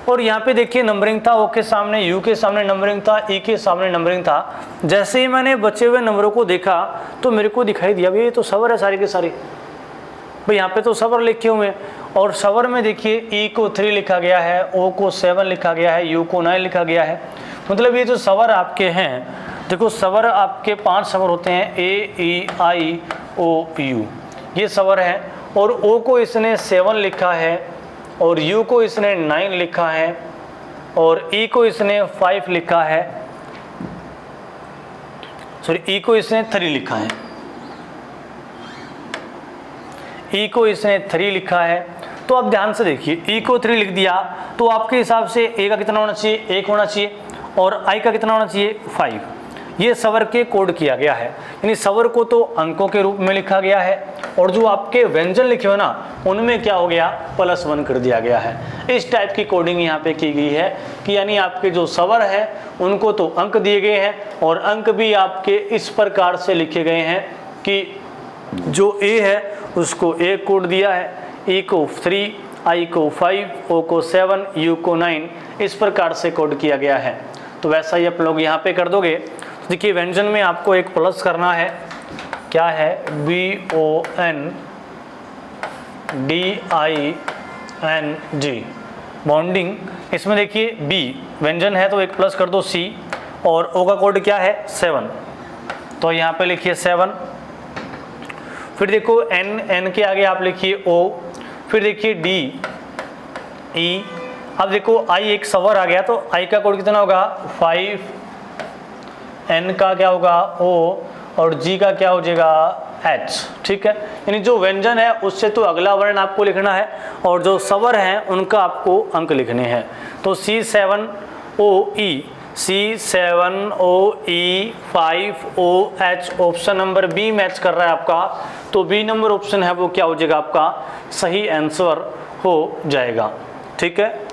और यहाँ पे देखिए नंबरिंग था, ओ के सामने यू के सामने नंबरिंग था, ई के सामने नंबरिंग था। जैसे ही मैंने बचे हुए नंबरों को देखा तो मेरे को दिखाई दिया भाई ये तो सवर है सारी के सारी, भाई यहाँ पे तो सवर लिखे हुए हैं। और सवर में देखिए ई को 3 लिखा गया है, ओ को 7 लिखा गया है, यू को 9 लिखा गया है। मतलब ये जो सवर आपके हैं, देखो सवर आपके 5 सवर होते हैं, ए ई आई ओ यू, ये सवर है। और ओ को इसने 7 लिखा है, और यू को इसने 9 लिखा है, और ई को इसने 5 लिखा है, सॉरी ई को इसने 3 लिखा है, ई को इसने 3 लिखा है। तो आप ध्यान से देखिए, ई को 3 लिख दिया तो आपके हिसाब से ए का कितना होना चाहिए, 1 होना चाहिए, और आई का कितना होना चाहिए, 5। ये सवर के कोड किया गया है, यानी सवर को तो अंकों के रूप में लिखा गया है, और जो आपके व्यंजन लिखे हुए ना उनमें क्या हो गया, +1 कर दिया गया है। इस टाइप की कोडिंग यहाँ पे की गई है कि यानी आपके जो सवर है उनको तो अंक दिए गए हैं, और अंक भी आपके इस प्रकार से लिखे गए हैं कि जो ए है उसको 1 कोड दिया है, ई को 3, आई को 5, ओ को 7, यू को 9, इस प्रकार से कोड किया गया है। तो वैसा ही आप लोग यहाँ पे कर दोगे। तो देखिए व्यंजन में आपको एक प्लस करना है, क्या है, BONDING बॉन्डिंग। इसमें देखिए बी व्यंजन है तो एक प्लस कर दो सी, और ओ का कोड क्या है, 7, तो यहाँ पे लिखिए 7। फिर देखो एन के आगे आप लिखिए ओ, फिर देखिए डी ई। अब देखो आई एक सवर आ गया तो आई का कोड कितना होगा, 5, एन का क्या होगा, ओ, और जी का क्या हो जाएगा, एच। ठीक है, यानी जो व्यंजन है उससे तो अगला वर्ण आपको लिखना है, और जो सवर हैं उनका आपको अंक लिखने हैं। तो C7OE, C7OE 5OH option number B match कर रहा है आपका, तो बी नंबर ऑप्शन है वो क्या हो जाएगा, आपका सही आंसर हो जाएगा। ठीक है,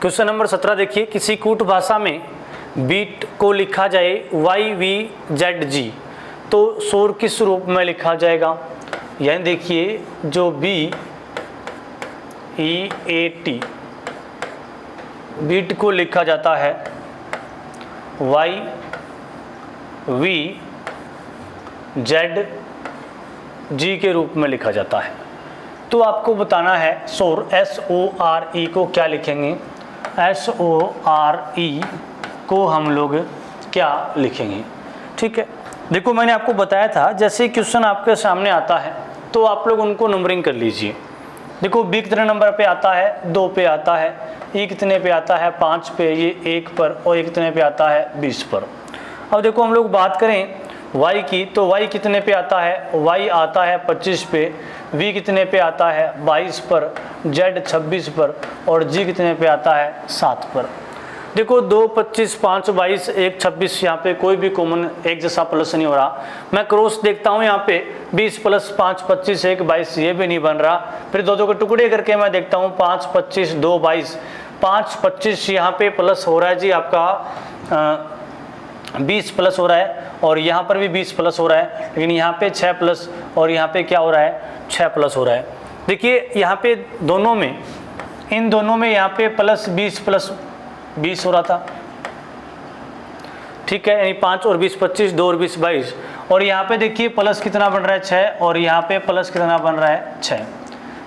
क्वेश्चन नंबर 17 देखिए, किसी कूट भाषा में बीट को लिखा जाए YVZG तो शोर किस रूप में लिखा जाएगा। यानी देखिए जो BEAT बीट को लिखा जाता है YVZG के रूप में लिखा जाता है। तो आपको बताना है शोर SORE को क्या लिखेंगे, SORE को हम लोग क्या लिखेंगे। ठीक है, देखो मैंने आपको बताया था जैसे क्वेश्चन आपके सामने आता है तो आप लोग उनको नंबरिंग कर लीजिए। देखो बी कितने नंबर पे आता है, 2 पे आता है, ई कितने पे आता है, 5 पे, ये 1 पर, और ये कितने पे आता है, 20 पर। अब देखो हम लोग बात करें y की, तो y कितने पे आता है, y आता है 25 पे, v कितने पे आता है, 22 पर, z 26 पर, और g कितने पे आता है, 7 पर। देखो 2 25 5 22 1 26, यहाँ पे कोई भी कॉमन एक जैसा प्लस नहीं हो रहा। मैं क्रॉस देखता हूँ यहाँ पे 20 + 5 25 1 22, ये भी नहीं बन रहा। फिर 2 के टुकड़े करके मैं देखता हूँ 5 25 2 22, 5 25 यहाँ पे प्लस हो रहा है जी आपका 20 प्लस हो रहा है, और यहाँ पर भी 20 प्लस हो रहा है, लेकिन यहाँ पे 6 प्लस, और यहाँ पे क्या हो रहा है, 6 प्लस हो रहा है। देखिए यहाँ पे दोनों में, इन दोनों में यहाँ पे +20 + 20 हो रहा था। ठीक है, यानी 5 और 20 25, 2 और 20 22, और यहाँ पे देखिए प्लस कितना बन रहा है, 6, और यहाँ पे प्लस कितना बन रहा है, 6।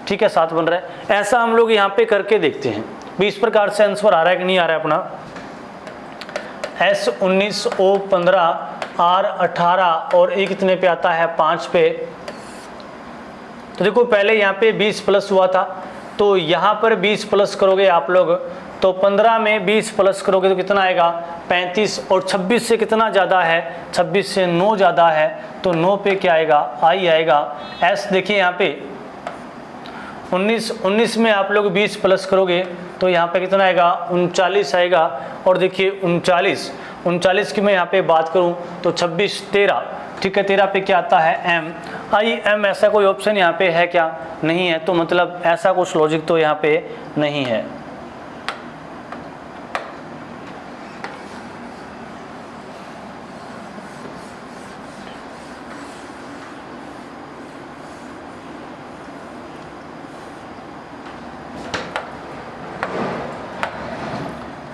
ठीक है, 7 बन रहा है। ऐसा हम लोग यहाँ पे करके देखते हैं 20 प्रकार से आंसर आ रहा है कि नहीं आ रहा है अपना। S19 O15 R18, और ए कितने पे आता है, 5 पे। तो देखो पहले यहाँ पे 20 प्लस हुआ था, तो यहाँ पर 20 प्लस करोगे आप लोग, तो 15 में 20 प्लस करोगे तो कितना आएगा, 35, और 26 से कितना ज़्यादा है, 26 से 9 ज़्यादा है, तो 9 पे क्या आएगा, आई आएगा। S देखिए यहाँ पे 19 में आप लोग 20 प्लस करोगे तो यहाँ पे कितना आएगा, 39 आएगा। और देखिए 39 की मैं यहाँ पे बात करूँ तो 26 13, ठीक है, 13 पे क्या आता है, M I M। ऐसा कोई ऑप्शन यहाँ पे है क्या, नहीं है, तो मतलब ऐसा कुछ लॉजिक तो यहाँ पे नहीं है।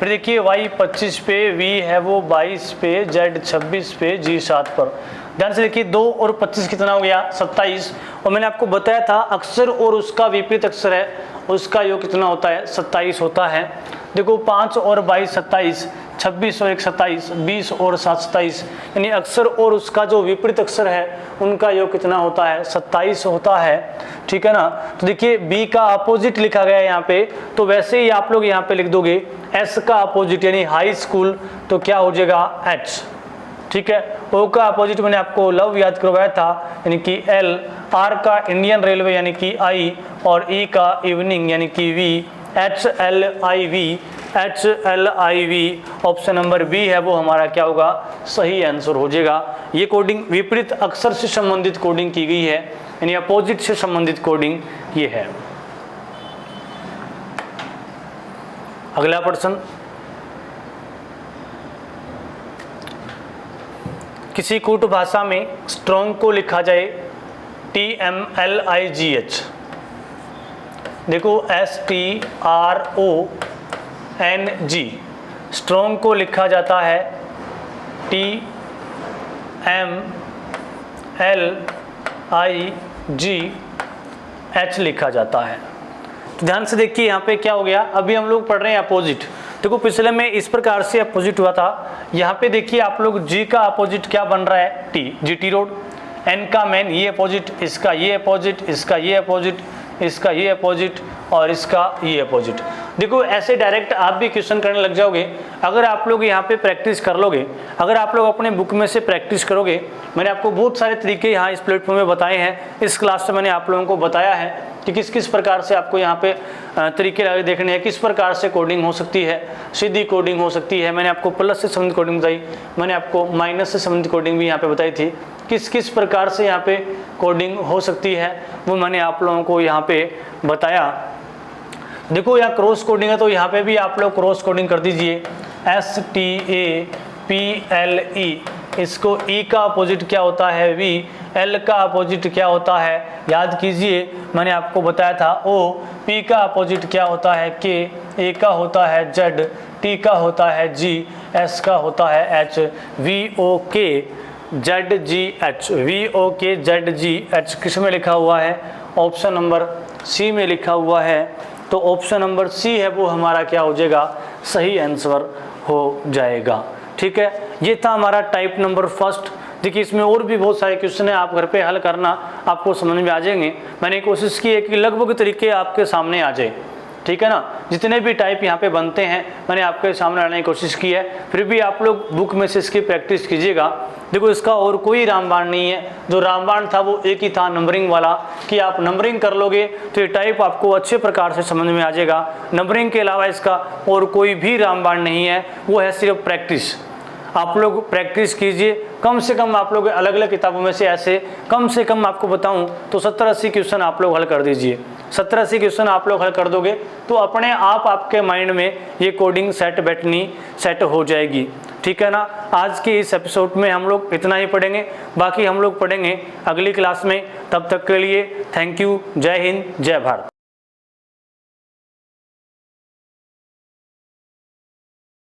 फिर देखिए y 25 पे, v है वो 22 पे, z 26 पे, g 7 पर। ध्यान से देखिए 2 और 25 कितना हो गया 27, और मैंने आपको बताया था अक्षर और उसका विपरीत अक्षर है उसका योग कितना होता है 27 होता है। देखो 5 और 22 27, 26 और 1 27, 20 और 7 27, यानी अक्षर और उसका जो विपरीत अक्षर है उनका योग कितना होता है 27 होता है। ठीक है ना। तो देखिए b का अपोजिट लिखा गया है यहाँ पे, तो वैसे ही आप लोग यहाँ पे लिख दोगे s का अपोजिट यानी हाई स्कूल, तो क्या हो जाएगा h। ठीक है। O का अपोजिट मैंने आपको लव याद करवाया था यानी कि L, R का इंडियन रेलवे यानी कि I, और E का इवनिंग यानी कि V, HLIV, option number B है वो हमारा क्या होगा सही आंसर हो जाएगा। ये कोडिंग विपरीत अक्षर से संबंधित कोडिंग की गई है, यानी अपोजिट से संबंधित कोडिंग ये है। अगला प्रश्न, किसी कूट भाषा में स्ट्रॉन्ग को लिखा जाए TMLIGH। देखो STRONG, स्ट्रॉन्ग को लिखा जाता है TMLIGH लिखा जाता है। तो ध्यान से देखिए यहाँ पे क्या हो गया, अभी हम लोग पढ़ रहे हैं अपोजिट। देखो पिछले में इस प्रकार से अपोजिट हुआ था, यहाँ पे देखिए आप लोग G का अपोजिट क्या बन रहा है T, GT रोड। N का मैन ये अपोजिट, इसका ये अपोजिट, इसका ये अपोजिट, इसका ये अपोजिट और इसका ये अपोजिट। देखो ऐसे डायरेक्ट आप भी क्वेश्चन करने लग जाओगे अगर आप लोग यहाँ पे प्रैक्टिस कर लोगे, अगर आप लोग अपने बुक में से प्रैक्टिस करोगे। मैंने आपको बहुत सारे तरीके यहाँ इस प्लेटफॉर्म में बताए हैं, इस क्लास से मैंने आप लोगों को बताया है कि किस किस प्रकार से आपको यहाँ पे तरीके लगे देखने हैं, किस प्रकार से कोडिंग हो सकती है, सीधी कोडिंग हो सकती है। मैंने आपको प्लस से संबंधित कोडिंग बताई, मैंने आपको माइनस से संबंधित कोडिंग भी यहाँ पे बताई थी। किस किस प्रकार से यहाँ पे कोडिंग हो सकती है वो मैंने आप लोगों को यहाँ पे बताया। देखो यहाँ क्रॉस कोडिंग है तो यहाँ पे भी आप लोग क्रॉस कोडिंग कर दीजिए, STAPLE। इसको E का अपोजिट क्या होता है V, L का अपोजिट क्या होता है याद कीजिए, मैंने आपको बताया था O, P का अपोजिट क्या होता है K, A का होता है Z, T का होता है G, S का होता है H, VOK ZGH, VOK ZGH किस में लिखा हुआ है ऑप्शन नंबर C में लिखा हुआ है। तो ऑप्शन नंबर C है वो हमारा क्या हो जाएगा सही आंसर हो जाएगा। ठीक है, ये था हमारा टाइप नंबर फर्स्ट। देखिए इसमें और भी बहुत सारे क्वेश्चन है, आप घर पे हल करना, आपको समझ में आ जाएंगे। मैंने कोशिश की है कि लगभग तरीके आपके सामने आ जाए। ठीक है ना, जितने भी टाइप यहाँ पे बनते हैं मैंने आपके सामने लाने की कोशिश की है, फिर भी आप लोग बुक में से इसकी प्रैक्टिस कीजिएगा। देखो इसका और कोई रामबाण नहीं है, जो रामबाण था वो एक ही था नंबरिंग वाला, कि आप नंबरिंग कर लोगे तो ये टाइप आपको अच्छे प्रकार से समझ में आ जाएगा। नंबरिंग के अलावा इसका और कोई भी रामबाण नहीं है, वो है सिर्फ प्रैक्टिस। आप लोग प्रैक्टिस कीजिए, कम से कम आप लोग अलग अलग किताबों में से ऐसे कम से कम आपको बताऊं तो 70-80 क्वेश्चन आप लोग हल कर दीजिए। 70-80 क्वेश्चन आप लोग हल कर दोगे तो अपने आप आपके माइंड में ये कोडिंग सेट हो जाएगी। ठीक है ना। आज के इस एपिसोड में हम लोग इतना ही पढ़ेंगे, बाकी हम लोग पढ़ेंगे अगली क्लास में। तब तक के लिए थैंक यू, जय हिंद, जय भारत।